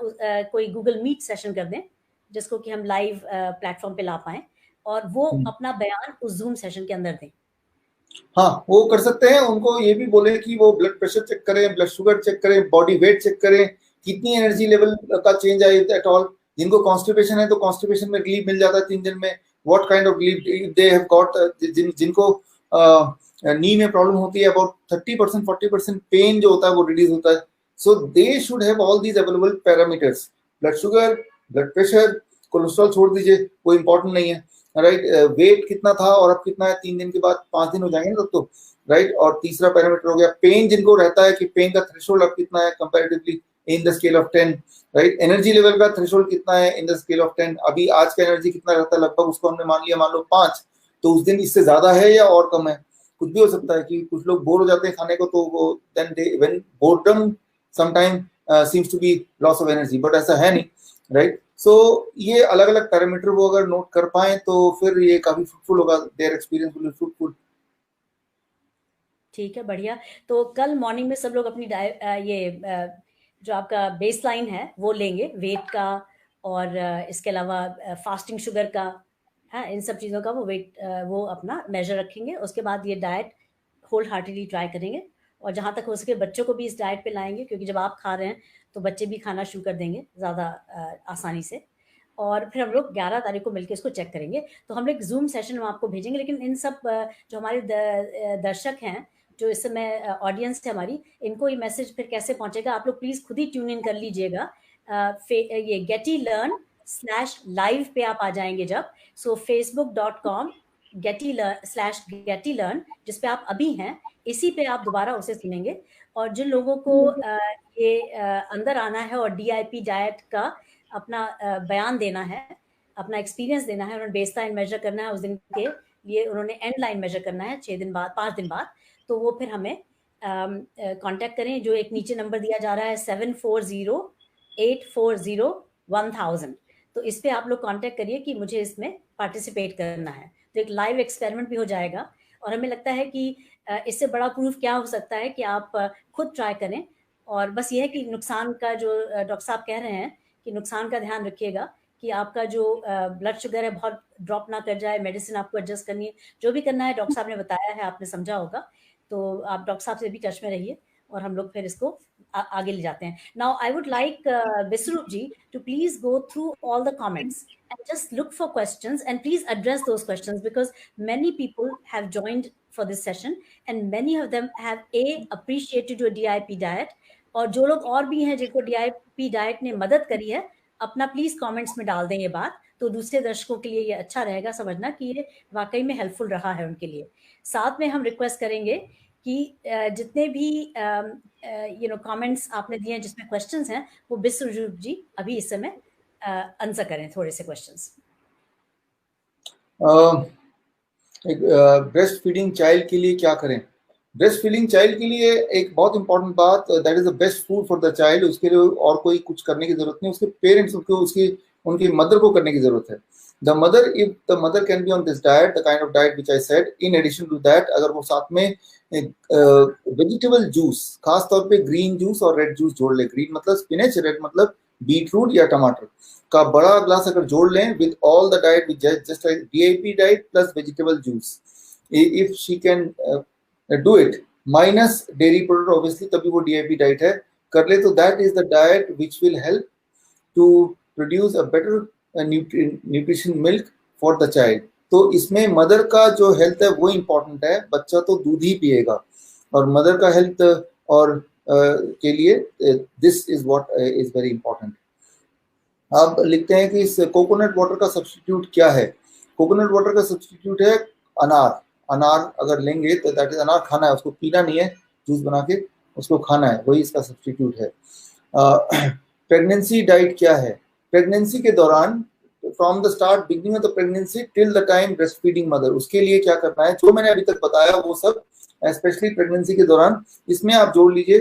कोई गूगल मीट सेशन कर दें, जिसको कि हम लाइव प्लेटफॉर्म पे ला पाएं, और वो अपना बयान उस जूम सेशन के अंदर दें। हाँ, वो कर सकते हैं। उनको ये भी बोले कि वो ब्लड प्रेशर चेक करें, ब्लड शुगर चेक करें, बॉडी वेट चेक करें, कितनी एनर्जी लेवल का चेंज आए एट ऑल। जिनको कॉन्स्टिपेशन है तो कॉन्स्टिपेशन में रिलीफ मिल जाता है 3 दिन में, what kind of relief they have got. जिनको नी में प्रॉब्लम होती है, अबाउट 30% 40% पेन जो होता है वो रिड्यूस होता है। So they should have all these available parameters, blood sugar, blood pressure, cholesterol छोड़ दीजिए, वो इंपॉर्टेंट नहीं है, राइट। वेट कितना था और अब कितना है, 3 दिन के बाद 5 दिन हो जाएंगे ना तब तो, राइट। और तीसरा पैरामीटर हो गया पेन, जिनको रहता है कि पेन का थ्रेशोल्ड अब कितना है comparatively in the scale of 10, right. Energy level का थ्रेशोल्ड कितना है इन द स्केल ऑफ 10, अभी आज का एनर्जी कितना रहता है लगभग, उसको हमने मान लिया, मान लो 5, तो उस दिन इससे ज्यादा है या और कम है, कुछ भी हो सकता है। कि कुछ लोग बोर हो जाते हैं खाने को, तो वो then they when boredom sometime seems to be loss of energy, but ऐसा है नहीं, राइट। सो ये अलग अलग पैरामीटर वो अगर नोट कर पाए तो फिर ये काफी फ्रूटफुल होगा, their experience will be fruitful. ठीक है, बढ़िया। तो कल मॉर्निंग में सब लोग अपनी जो आपका बेसलाइन है वो लेंगे, वेट का, और इसके अलावा फास्टिंग शुगर का, हाँ, इन सब चीज़ों का वो वेट, वो अपना मेजर रखेंगे। उसके बाद ये डाइट होल हार्टेडली ट्राई करेंगे, और जहाँ तक हो सके बच्चों को भी इस डाइट पे लाएंगे, क्योंकि जब आप खा रहे हैं तो बच्चे भी खाना शुरू कर देंगे ज़्यादा आसानी से। और फिर हम लोग 11 तारीख को मिलकर इसको चेक करेंगे। तो हम लोग जूम सेशन में आपको भेजेंगे, लेकिन इन सब जो हमारे दर्शक हैं, जो इस समय ऑडियंस है हमारी, इनको ये मैसेज फिर कैसे पहुंचेगा, आप लोग प्लीज खुद ही ट्यून इन कर लीजिएगा। ये GettyLearn/live पे आप आ जाएंगे जब, सो facebook.com/GettyLearn, जिस पे आप अभी हैं, इसी पे आप दोबारा उसे सुनेंगे। और जिन लोगों को ये अंदर आना है और DIP डाइट का अपना बयान देना है, अपना एक्सपीरियंस देना है, उन्होंने बेसलाइन मेजर करना है उस दिन के लिए उन्होंने एंड लाइन मेजर करना है 6 दिन बाद, 5 दिन बाद, तो वो फिर हमें कांटेक्ट करें। जो एक नीचे नंबर दिया जा रहा है 7408401000, तो इस पे आप लोग कांटेक्ट करिए कि मुझे इसमें पार्टिसिपेट करना है। तो एक लाइव एक्सपेरिमेंट भी हो जाएगा, और हमें लगता है कि इससे बड़ा प्रूफ क्या हो सकता है कि आप खुद ट्राई करें। और बस ये है कि नुकसान का जो डॉक्टर साहब कह रहे हैं कि नुकसान का ध्यान रखिएगा कि आपका जो ब्लड शुगर है बहुत ड्रॉप ना कर जाए, मेडिसिन आपको एडजस्ट करनी है, जो भी करना है डॉक्टर साहब ने बताया है, आपने समझा होगा, तो आप डॉक्टर साहब से भी टच में रहिए और हम लोग फिर इसको आगे ले जाते हैं। Now I would like Biswaroop ji to please go through all the comments and just look for questions and please address those questions, because many people have joined for this session and many of them have appreciated your DIP diet, और जो लोग और भी हैं जिनको DIP डाइट ने मदद करी है, अपना प्लीज कमेंट्स में डाल दें ये बात, तो दूसरे दर्शकों के लिए ये अच्छा रहेगा समझना कि ये वाकई में हेल्पफुल रहा है उनके लिए। साथ में हम रिक्वेस्ट करेंगे कि जितने भी कमेंट्स आपने दिए हैं जिसमें क्वेश्चंस हैं, वो बिस्वरूप जी अभी इस समय आंसर करें थोड़े से क्वेश्चंस। ब्रेस्ट फीडिंग चाइल्ड के लिए क्या करें? ब्रेस्ट फीडिंग चाइल्ड के लिए एक बहुत इंपॉर्टेंट बात, that is the best food for the child. उसके लिए और कोई कुछ करने की जरूरत नहीं, उसके पेरेंट्स को, उसकी उनकी मदर को करने की जरूरत है। The mother, if the mother can be on this diet, the kind of diet which I said, in addition to that अगर वो साथ में वेजिटेबल जूस, खास तौर पे ग्रीन जूस और रेड जूस जोड़ ले। ग्रीन मतलब स्पिनच, रेड मतलब बीटरूट या टमाटर का बड़ा ग्लास अगर जोड़ लें with all the diet, with just DIP diet plus vegetable juice, if she can do it minus dairy product obviously, तभी वो DIP डाइट है, कर ले, तो that is the diet which will help to produce a better nutrition milk for the child. तो इसमें मदर का जो हेल्थ है वो इम्पोर्टेंट है, बच्चा तो दूध ही पिएगा, और मदर का हेल्थ और के लिए this is what is very important. आप लिखते हैं कि इस कोकोनट वाटर का सब्स्टिट्यूट क्या है? कोकोनट वाटर का सब्स्टिट्यूट है अनार। अनार अगर लेंगे तो दैट इज, अनार खाना है, उसको पीना नहीं है, जूस बना के उसको खाना है, वही इसका सब्स्टिट्यूट है। प्रेगनेंसी डाइट क्या है? प्रेगनेंसी के दौरान, from the start beginning of the pregnancy till the time breast feeding mother, उसके लिए क्या करना है, जो मैंने अभी तक बताया वो सब, स्पेशली प्रेगनेंसी के दौरान, इसमें आप जोड़ लीजिए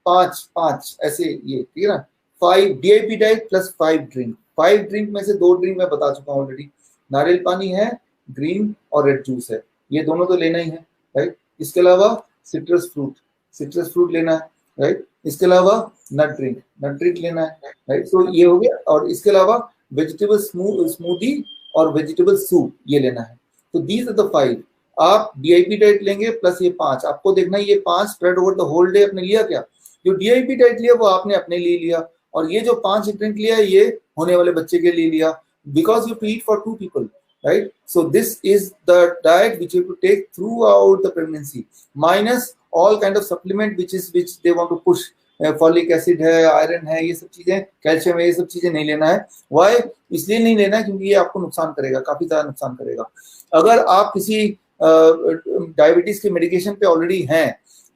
5 ऐसे, ये ठीक है ना, 5 DIP diet plus 5 drink. 5 drink में से 2 ड्रिंक मैं बता चुका हूँ ऑलरेडी, नारियल पानी है, ग्रीन और रेड जूस है, ये दोनों तो लेना ही है, राइट। इसके अलावा सिट्रस फ्रूट लेना है, राइट। इसके अलावा नट ड्रिंक लेना है, राइट। तो ये हो गया, और इसके अलावा वेजिटेबल स्मूदी और वेजिटेबल सूप ये लेना है। तो दीज आर द 5। आप DIP डाइट लेंगे प्लस ये 5, आपको देखना है ये 5 spread over the whole day आपने लिया क्या? जो DIP डाइट लिया वो आपने अपने लिए लिया, और ये जो 5 ड्रिंक लिया ये होने वाले बच्चे के लिए लिया, because you to eat for 2 people, right? So this is the diet which you have to take throughout the pregnancy, minus all kind of supplement which they want to push, folic acid है, आयरन है, ये सब चीजें, कैल्शियम है, ये सब चीजें नहीं लेना है। वाई? इसलिए नहीं लेना है क्योंकि ये आपको नुकसान करेगा, काफी ज्यादा नुकसान करेगा। अगर आप किसी डायबिटीज के मेडिकेशन पे ऑलरेडी हैं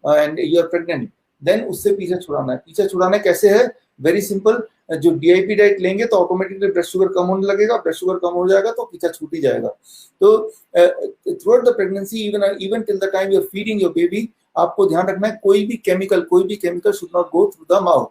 and you are pregnant, then उससे पीछे छुड़ाना है। पीछे छुड़ाना कैसे है? वेरी सिंपल, जो DIP डाइट लेंगे तो ऑटोमेटिकली ब्लड शुगर कम होने लगेगा, ब्लड शुगर कम हो जाएगा तो पीछा छूट ही जाएगा। तो through the pregnancy, even till the time you are feeding your baby, आपको ध्यान रखना है कोई भी chemical should not go through the mouth,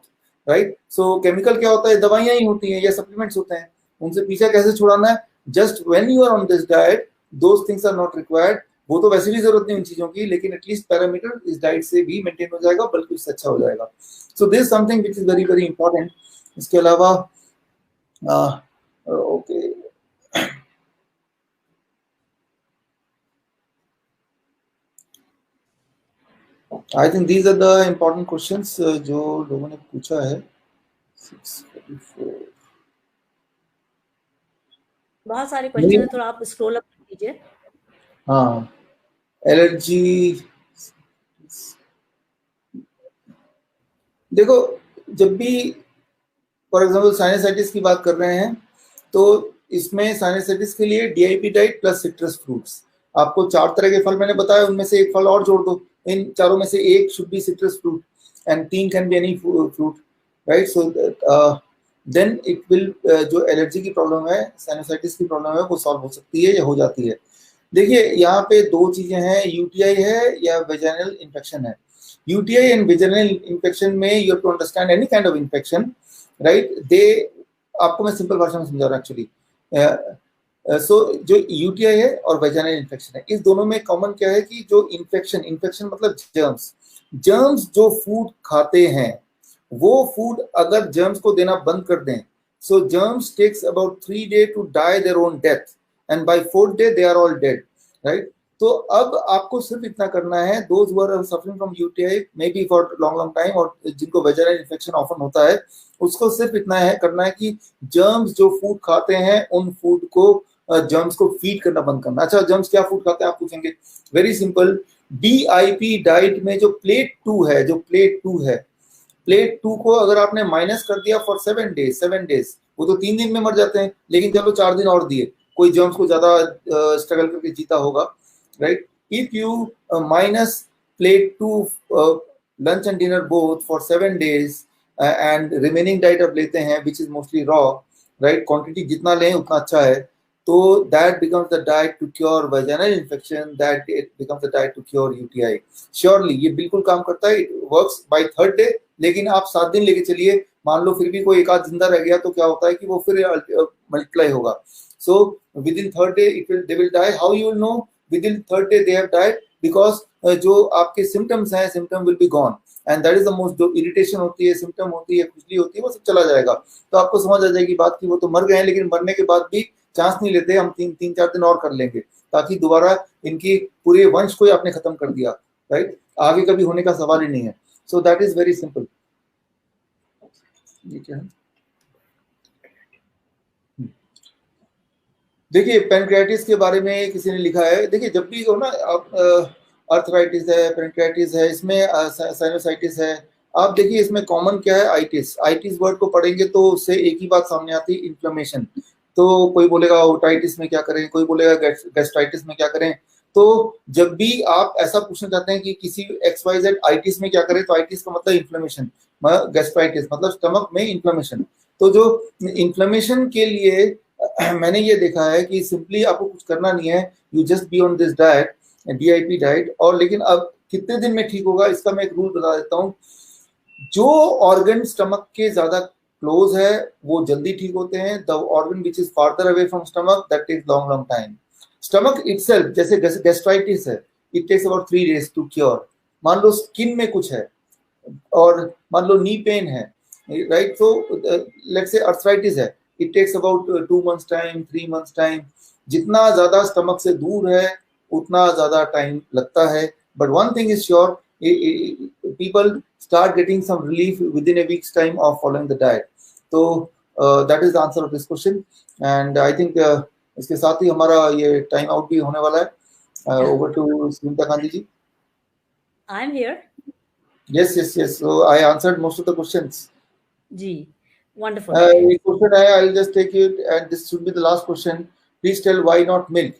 right. So chemical क्या होता है? दवाइयां ही होती हैं या सप्लीमेंट्स होते हैं, उनसे पीछा कैसे छुड़ाना है? Just when you are on this diet, those things are not required. वो तो वैसे भी जरूरत नहीं उन चीजों की, लेकिन एटलीस्ट पैरामीटर इस डाइट से भी मेंटेन हो जाएगा, बल्कि इससे अच्छा हो जाएगा। So this is something which is very very important. इसके अलावा okay, I think these are the important questions जो लोगों ने पूछा है। 644 बहुत सारे क्वेश्चन है, थोड़ा आप स्क्रॉल अप कीजिए। हाँ, एलर्जी, देखो जब भी फॉर एग्जाम्पल साइनसाइटिस की बात कर रहे हैं तो इसमें साइनसाइटिस के लिए DIP diet plus citrus fruits, आपको 4 तरह के फल मैंने बताया, उनमें से एक फल और जोड़ दो, इन चारों में से एक should be citrus fruit and 3 can be any fruit, right. So then it will, जो एलर्जी की प्रॉब्लम है, साइनसाइटिस की प्रॉब्लम है, वो सॉल्व हो सकती है या हो जाती है। देखिए यहाँ पे दो चीजें हैं, यूटीआई है या वेजाइनल इन्फेक्शन है। यूटीआई एंड वेजाइनल इन्फेक्शन में you have to understand any kind of infection, right. They, आपको मैं सिंपल भाषा में समझा रहा हूँ एक्चुअली। सो जो यूटीआई है और वेजाइनल इन्फेक्शन है, इस दोनों में कॉमन क्या है कि जो इन्फेक्शन, इन्फेक्शन मतलब जर्म्स, जर्म्स जो फूड खाते हैं वो फूड अगर जर्म्स को देना बंद कर दें, so germs takes about 3 days to die their own death and by 4th day they are all dead, right. तो अब आपको सिर्फ इतना करना है, those who are suffering from UTI may be for long long time, और जिनको वेजाइनल इन्फेक्शन ऑफन होता है, उसको सिर्फ इतना है करना है कि जर्म्स जो फूड खाते हैं उन फूड को, जर्म्स को फीड करना बंद करना। अच्छा, जर्म्स क्या फूड खाते हैं आप पूछेंगे, वेरी सिंपल। डीआईपी डाइट में जो प्लेट 2 है, जो प्लेट 2 है, प्लेट 2 को अगर आपने माइनस कर दिया फॉर 7 days, वो तो 3 दिन में मर जाते हैं, लेकिन चलो 4 दिन और दिए, कोई जर्म्स को ज्यादा स्ट्रगल करके जीता होगा, right. If you minus plate 2 lunch and dinner both for 7 days and remaining diet आप लेते हैं which is mostly raw, right, quantity जितना लें उतना अच्छा है, तो that becomes the diet to cure vaginal infection, that becomes the diet to cure UTI. Surely ये बिल्कुल काम करता है, it works by 3rd day। लेकिन आप 7 दिन लेके चलिए, मान लो फिर भी कोई एक आध जिंदा रह गया तो क्या होता है कि वो फिर मल्टीप्लाई होगा। So within 3rd day they will die. How you will know within 3rd day they have died? Because जो आपके सिम्टम्स हैं, symptom will be gone and that is the most, जो इरिटेशन होती है, सिम्टम होती है, खुजली होती है, वो सब चला जाएगा। तो आपको समझ आ जाएगी बात की वो तो मर गए हैं, लेकिन मरने के बाद भी चांस नहीं लेते, हम 3-4 दिन और कर लेंगे ताकि दोबारा इनकी पूरे वंश को आपने खत्म कर दिया, राइट, आगे कभी होने का सवाल ही नहीं है। So that is very simple. ये क्या है, देखिए पैनक्रियाटिस के बारे में किसी ने लिखा है। देखिए जब भी हो ना आप, अर्थराइटिस है, पैनक्रियाटिस है, इसमें साइनोसाइटिस है, आप देखिए इसमें कॉमन क्या है, आइटिस। आइटिस वर्ड को पढ़ेंगे तो उससे एक ही बात सामने आती है, इन्फ्लेमेशन। तो कोई बोलेगा ओटाइटिस में क्या करें, कोई बोलेगा गैस्ट्राइटिस में क्या करें। तो जब भी आप ऐसा पूछना चाहते हैं कि किसी XYZ आइटिस में क्या करें, तो आइटिस का मतलब इन्फ्लेमेशन, गैस्ट्राइटिस मतलब स्टमक में इन्फ्लेमेशन। तो जो इन्फ्लेमेशन के लिए मैंने ये देखा है कि सिंपली आपको कुछ करना नहीं है, you just be on this diet, DIP diet. और लेकिन अब कितने दिन में ठीक होगा इसका मैं एक रूल बता देता हूँ। जो ऑर्गन स्टमक के ज्यादा क्लोज है वो जल्दी ठीक होते हैं, the organ which is farther away from stomach that takes long long time. Stomach itself, जैसे गैस्ट्राइटिस है, it takes about 3 days to cure. मान लो स्किन में कुछ है और मान लो नी पेन है, right, so let's say arthritis है, it takes about 2 months time, 3 months time. जितना ज्यादा स्टमक से दूर है उतना ज्यादा टाइम लगता है, but one thing is sure, people start getting some relief within a week's time of following the diet. So that is the answer of this question, and I think इसके साथ ही हमारा ये टाइम आउट भी होने वाला है। Over to Smita Gandhi ji. I'm here. Yes. So I answered most of the questions. Ji, wonderful. एक question है, I'll just take it, and this should be the last question. Please tell why not milk.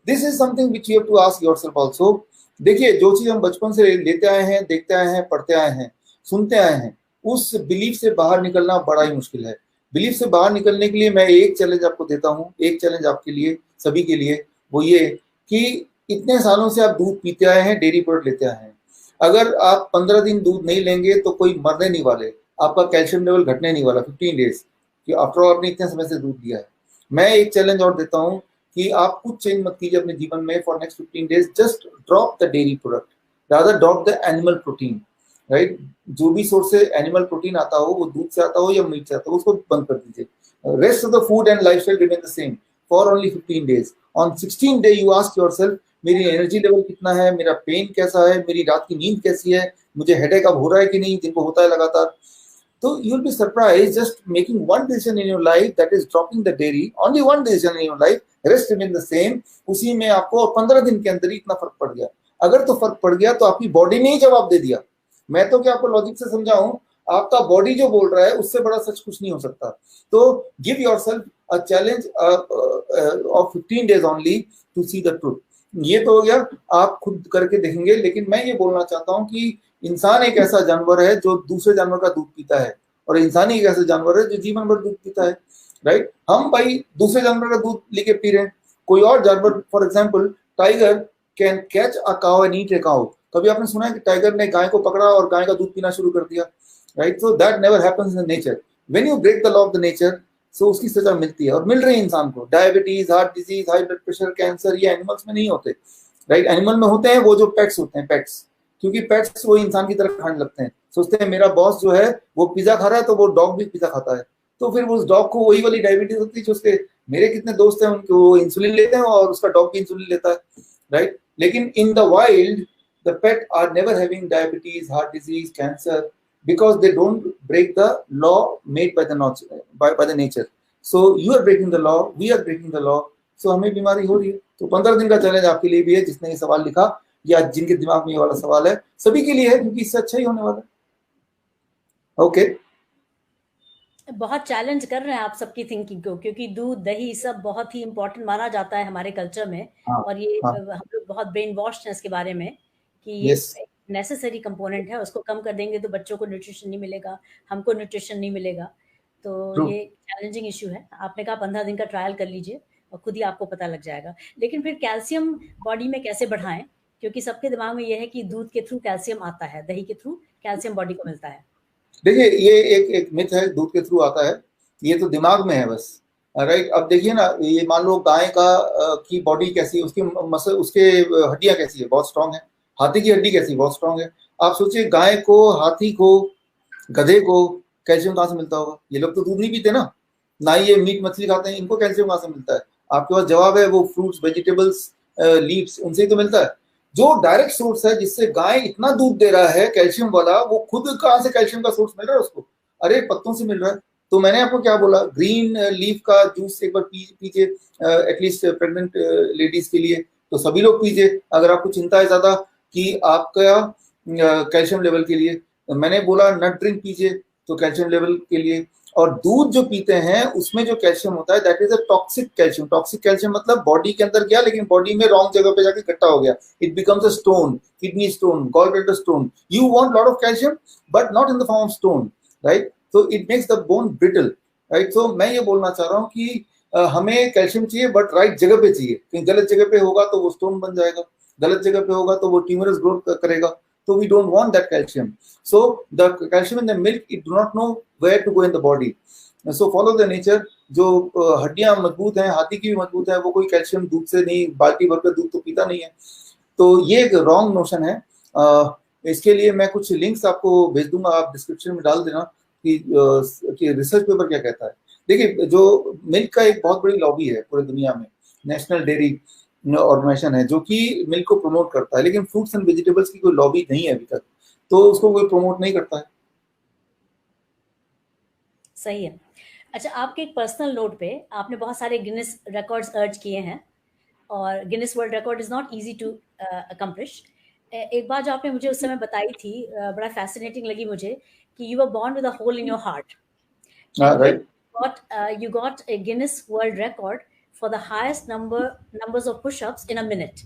This is something which you have to ask yourself also. देखिए जो चीज हम बचपन से लेते आए हैं, देखते आए हैं, पढ़ते आए हैं, सुनते आए हैं, उस बिलीफ से बाहर निकलना बड़ा ही मुश्किल है। बिलीफ से बाहर निकलने के लिए मैं एक चैलेंज आपको देता हूँ, एक चैलेंज आपके लिए, सभी के लिए, वो ये कि इतने सालों से आप दूध पीते आए हैं, डेयरी प्रोडक्ट लेते आए हैं, अगर आप 15 दिन दूध नहीं लेंगे तो कोई मरने नहीं वाले, आपका कैल्शियम लेवल घटने नहीं वाला 15 days, कि आफ्टर ऑल आपने इतने समय से दूध लिया है। मैं एक चैलेंज और देता हूँ कि आप कुछ चेंज मत कीजिए अपने जीवन में for next 15 days, just drop the dairy product, rather drop the animal protein, right. जो भी सोर्स से एनिमल प्रोटीन आता हो, वो दूध से आता हो या मीट से आता हो, उसको बंद कर दीजिए। Rest of the food and lifestyle remain the same for only 15 days। On 16th day you ask yourself, मेरी एनर्जी लेवल कितना है, मेरा पेन कैसा है, मेरी रात की नींद कैसी है, मुझे हेडेक अब हो रहा है कि नहीं, जिनको होता है लगातार। So you'll be surprised, just making one decision in your life, that is dropping the dairy, only one decision in your life, rest remain the same। उसी में आपको 15 दिन के अंदर ही इतना फर्क पड़ गया। अगर तो फर्क पड़ गया तो आपकी बॉडी ने ही जवाब दे दिया। मैं तो क्या आपको लॉजिक से समझाऊं, आपका बॉडी जो बोल रहा है उससे बड़ा सच कुछ नहीं हो सकता। तो give yourself a challenge of 15 days only to see the truth. ये तो हो गया, आप खुद करके देखेंगे। लेकिन मैं ये बोलना चाहता हूँ कि इंसान एक ऐसा जानवर है जो दूसरे जानवर का दूध पीता है, और इंसान ही एक ऐसा जानवर है जो जीवन भर दूध पीता है, राइट। हम भाई दूसरे जानवर का दूध लेके पी रहे हैं, कोई और जानवर, for example tiger can catch a cow and eat a cow. कभी आपने सुना है कि टाइगर ने गाय को पकड़ा और गाय का दूध पीना शुरू कर दिया? Right, so that never happens in nature. When you break the law of the nature, so उसकी सजा मिलती है, और मिल रही है इंसान को। Diabetes, heart disease, high blood pressure, cancer, ये एनिमल्स में नहीं होते। राइट, एनिमल में होते हैं वो जो पेट्स होते हैं, पेट्स, क्योंकि पेट्स वो इंसान की तरह खाने लगते हैं। सोचते हैं मेरा बॉस जो है वो पिज्जा खा रहा है तो वो डॉग भी पिज्जा खाता है, तो फिर उस डॉग को वही वाली डायबिटीज होती है जो उसके, मेरे कितने दोस्त हैं उनको वो इंसुलिन लेते हैं और उसका डॉग भी इंसुलिन लेता है। राइट, लेकिन in the wild the pet are never having diabetes, heart disease, cancer, because they don't break the law made by the nature. So you are breaking the law, we are breaking the law, so हमें बीमारी हो रही है। तो 15 दिन का चैलेंज आपके लिए भी है, जिसने ये सवाल लिखा या जिनके दिमाग में ये वाला सवाल है, सभी के लिए है, क्योंकि इससे अच्छा ही होने वाला है। ओके, बहुत चैलेंज कर रहे हैं आप सबकी थिंकिंग को, क्योंकि दूध दही सब बहुत ही इम्पोर्टेंट माना जाता है हमारे कल्चर में। हाँ, और ये हाँ, हम लोग बहुत ब्रेन वॉश्ड हैं इसके बारे में कि ये यस, नेसेसरी कंपोनेंट है, उसको कम कर देंगे तो बच्चों को न्यूट्रिशन नहीं मिलेगा, हमको न्यूट्रिशन नहीं मिलेगा। तो ट्रू, ये चैलेंजिंग इशू है। आपने कहा 15 दिन का ट्रायल कर लीजिए और खुद ही आपको पता लग जाएगा। लेकिन फिर कैल्शियम बॉडी में कैसे बढ़ाएं, क्योंकि सबके दिमाग में ये है कि दूध के थ्रू कैल्शियम आता है, दही के थ्रू कैल्शियम बॉडी को मिलता है। देखिए ये एक मिथ है, दूध के थ्रू आता है, ये तो दिमाग में है बस। राइट, अब देखिए ना, ये मान लो गाय का की बॉडी कैसी है, उसकी मसल, उसके हड्डियां कैसी है, बहुत स्ट्रांग है। हाथी की हड्डी कैसी है, बहुत स्ट्रांग है। आप सोचिए गाय को, हाथी को, गधे को कैल्शियम कहाँ से मिलता होगा? ये लोग तो दूध नहीं पीते ना, ना ही ये मीट मछली खाते हैं, इनको कैल्शियम कहाँ से मिलता है? आपके पास जवाब है, वो फ्रूट्स, वेजिटेबल्स, लीव्स, उनसे ही तो मिलता है। जो डायरेक्ट सोर्स है जिससे गाय इतना दूध दे रहा है कैल्शियम वाला, वो खुद कहाँ से कैल्शियम का सोर्स मिल रहा है उसको? अरे पत्तों से मिल रहा है। तो मैंने आपको क्या बोला, ग्रीन लीफ का जूस एक बार पीजिए, एटलीस्ट प्रेग्नेंट लेडीज के लिए, तो सभी लोग पीजिए अगर आपको चिंता है ज्यादा कि आपका कैल्शियम लेवल के लिए। मैंने बोला नट ड्रिंक पीजिए तो कैल्शियम लेवल के लिए। और दूध जो पीते हैं उसमें जो कैल्शियम होता है that is a toxic calcium. Toxic calcium मतलब बॉडी के अंदर गया लेकिन बॉडी में रॉन्ग जगह पे जाके इकट्ठा हो गया, it becomes a stone, kidney stone, gall bladder stone. You want lot of calcium but not in the form of stone, right? So it makes the bone brittle, right? So मैं ये बोलना चाह रहा हूँ कि हमें कैल्शियम चाहिए बट राइट जगह पे चाहिए। कहीं गलत जगह पे होगा तो वो स्टोन बन जाएगा, गलत जगह पे होगा तो वो ट्यूमरस ग्रोथ करेगा। So we don't want that calcium. So the calcium in the milk, it do not know where to go in the body. So follow the nature. जो हड्डियां मजबूत हैं, हाथी की भी मजबूत है, वो कोई कैल्शियम दूध से नहीं, बाल्टी भर कर दूध तो पीता नहीं है। तो ये एक रॉन्ग नोशन है। इसके लिए मैं कुछ लिंक्स आपको भेज दूंगा, आप डिस्क्रिप्शन में डाल देना कि रिसर्च पेपर क्या कहता है। देखिए जो मिल्क का एक बहुत बड़ी लॉबी है पूरी दुनिया में, नेशनल डेयरी ऑर्गेनाइजेशन है जो कि मिल्क को प्रमोट करता है, लेकिन फ्रूट्स एंड वेजिटेबल्स की कोई लॉबी नहीं है अभी तक, तो उसको कोई प्रमोट नहीं करता है। सही है। अच्छा, आपके एक पर्सनल नोट पे आपने बहुत सारे गिनेस रिकॉर्ड्स अर्ज किए हैं, और Guinness world record is not easy to accomplish. एक बात जो आपने मुझे उस समय बताई थी, बड़ा फैसिनेटिंग लगी मुझे, कि you were born with a hole in your heart, right, you got a Guinness World Record for the highest numbers of push-ups in a minute.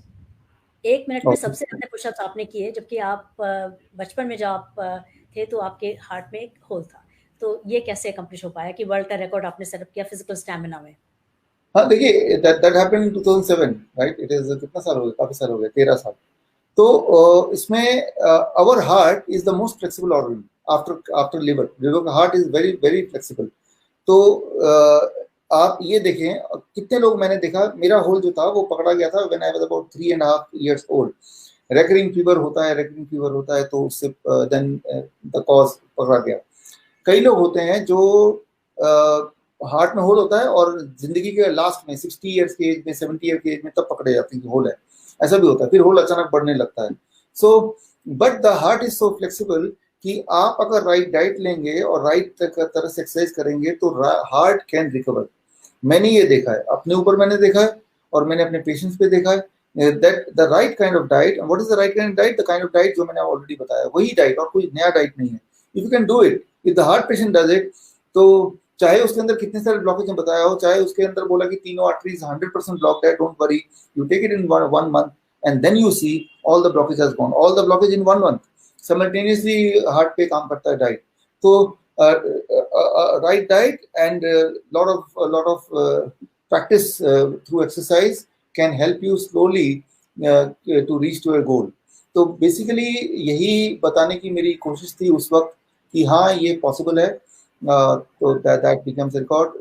1 minute में सबसे ज्यादा पुशअप्स आपने किए, जबकि आप बचपन में जब आप थे तो आपके हार्ट में एक होल था। तो ये कैसे अकम्प्लिश हो पाया कि वर्ल्ड का रिकॉर्ड आपने सेटअप किया फिजिकल स्टैमिना में? हाँ देखिए, that happened in 2007, right? It is कितना साल हो गया, काफी साल हो गए, 13 साल। तो इसमें our heart is the most flexible organ after liver. Liver का heart is very very flexible. तो आप ये देखें कितने लोग मैंने देखा, मेरा होल जो था वो पकड़ा गया था when I was about 3.5 years old. Recurring fever होता है तो उससे देन द कॉज पकड़ा गया। कई लोग होते हैं जो हार्ट में होल होता है और जिंदगी के लास्ट में 60 years के एज में, 70 years के एज में तब पकड़े जाते हैं कि होल है, ऐसा भी होता है। फिर होल अचानक बढ़ने लगता है। So but the heart is so flexible कि आप अगर राइट डाइट लेंगे और राइट तरह से एक्सरसाइज करेंगे तो हार्ट कैन रिकवर। मैंने ये देखा है, अपने ऊपर मैंने देखा है और मैंने अपने पेशेंट्स पे देखा है that the right kind of diet. What is the right kind of diet? The kind of diet जो मैंने ऑलरेडी बताया, वही डाइट, और कोई नया डाइट नहीं है। If you can do it, if the heart patient does it, तो चाहे उसके अंदर कितने सारे ब्लॉकेज बताया हो, चाहे उसके अंदर बोला कि तीनों आर्टरीज 100% ब्लॉक्ड है, don't worry, you take it in 1 month and then you see all the blockage has gone, all the blockage in 1 month। simultaneously heart पे काम करता है डाइट। तो right diet and lot of practice through exercise can help you slowly to reach to a goal. तो बेसिकली यही बताने की मेरी कोशिश थी उस वक्त कि हाँ ये पॉसिबल है, तो दैट बिकम्स रिकॉर्ड।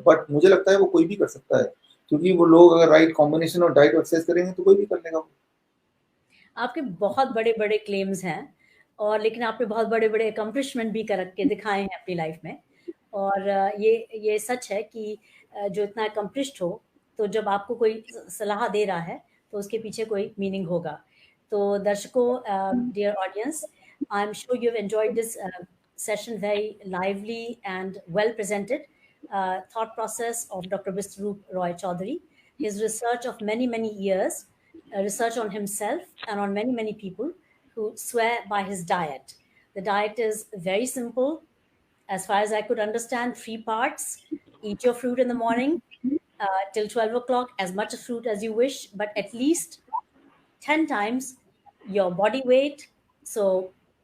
बट मुझे लगता है वो कोई भी कर सकता है, क्योंकि वो लोग अगर राइट कॉम्बिनेशन और डाइट एक्सरसाइज करेंगे तो कोई भी कर लेगा। आपके बहुत बड़े बड़े क्लेम्स हैं, और लेकिन आपने बहुत बड़े बड़े अकम्पलिशमेंट भी कर के दिखाए हैं अपनी लाइफ में। और ये सच है कि जो इतना अकम्पलिश्ड हो, तो जब आपको कोई सलाह दे रहा है तो उसके पीछे कोई मीनिंग होगा। तो दर्शकों, dear audience, I am sure you have enjoyed this session, very lively and well presented thought process of Dr. Biswaroop Roy Chaudhary. His research of many years, research on himself and on many people who swear by his diet. The diet is very simple. As far as I could understand, 3 parts. Eat your fruit in the morning till 12 o'clock, as much fruit as you wish, but at least 10 times your body weight. So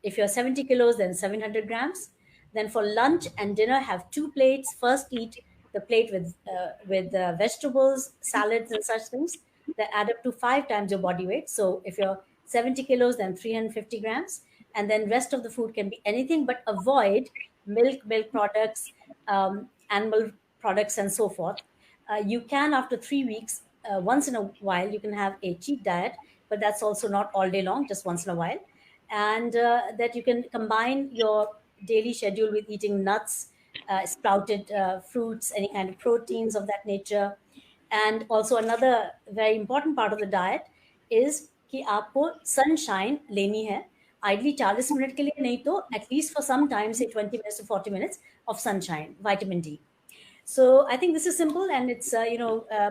if you're 70 kilos, then 700 grams. Then for lunch and dinner, have 2 plates. First, eat the plate with vegetables, salads, and such things that add up to 5 times your body weight. So if you're 70 kilos, then 350 grams. And then rest of the food can be anything, but avoid milk products, animal products, and so forth. You can, after 3 weeks, once in a while, you can have a cheat diet, but that's also not all day long, just once in a while. And that you can combine your daily schedule with eating nuts, sprouted fruits, any kind of proteins of that nature. And also another very important part of the diet is कि आपको sunshine लेनी है, ideally 40 मिनट के लिए, नहीं तो at least for some time, say 20 minutes to 40 minutes of sunshine, vitamin D. So I think this is simple, and it's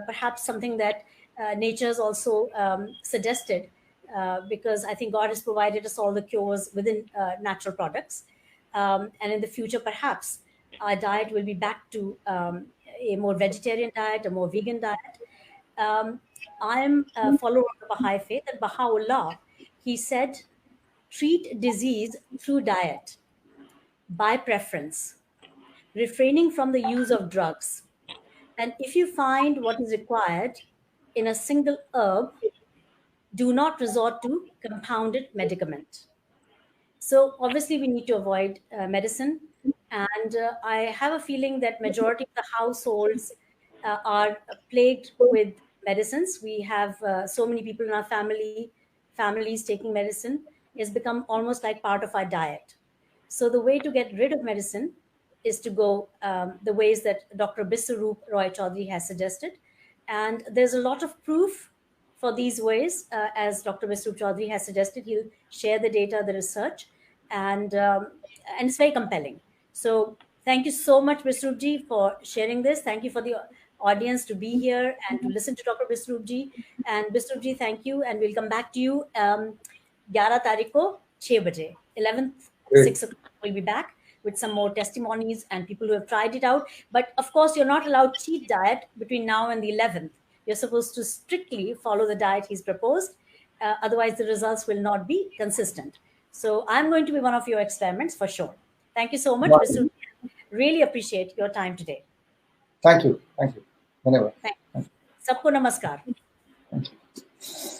perhaps something that nature has also suggested, because I think God has provided us all the cures within natural products, and in the future perhaps our diet will be back to a more vegetarian diet, a more vegan diet. I am a follower of the Baha'i faith, and Baha'u'llah, he said, treat disease through diet by preference, refraining from the use of drugs. And if you find what is required in a single herb, do not resort to compounded medicament. So obviously we need to avoid medicine. And I have a feeling that majority of the households are plagued with medicines. We have so many people in our families taking medicine. It's become almost like part of our diet. So the way to get rid of medicine is to go the ways that Dr. Biswaroop Roy Chaudhary has suggested. And there's a lot of proof for these ways, as Dr. Biswaroop Chaudhary has suggested. He'll share the data, the research, and it's very compelling. So thank you so much, Biswaroop, for sharing this. Thank you for the audience to be here and to listen to Dr. Biswaroop. And Biswaroop, thank you. And we'll come back to you 11 तारीख को 6 बजे. 11th, 6 o'clock, we'll be back with some more testimonies and people who have tried it out. But of course, you're not allowed cheat diet between now and the 11th. You're supposed to strictly follow the diet he's proposed. Otherwise, the results will not be consistent. So I'm going to be one of your experiments for sure. Thank you so much, Mr. Really appreciate your time today. Thank you. Thank you. Whenever. Thank you. Sabko namaskar. Thank you.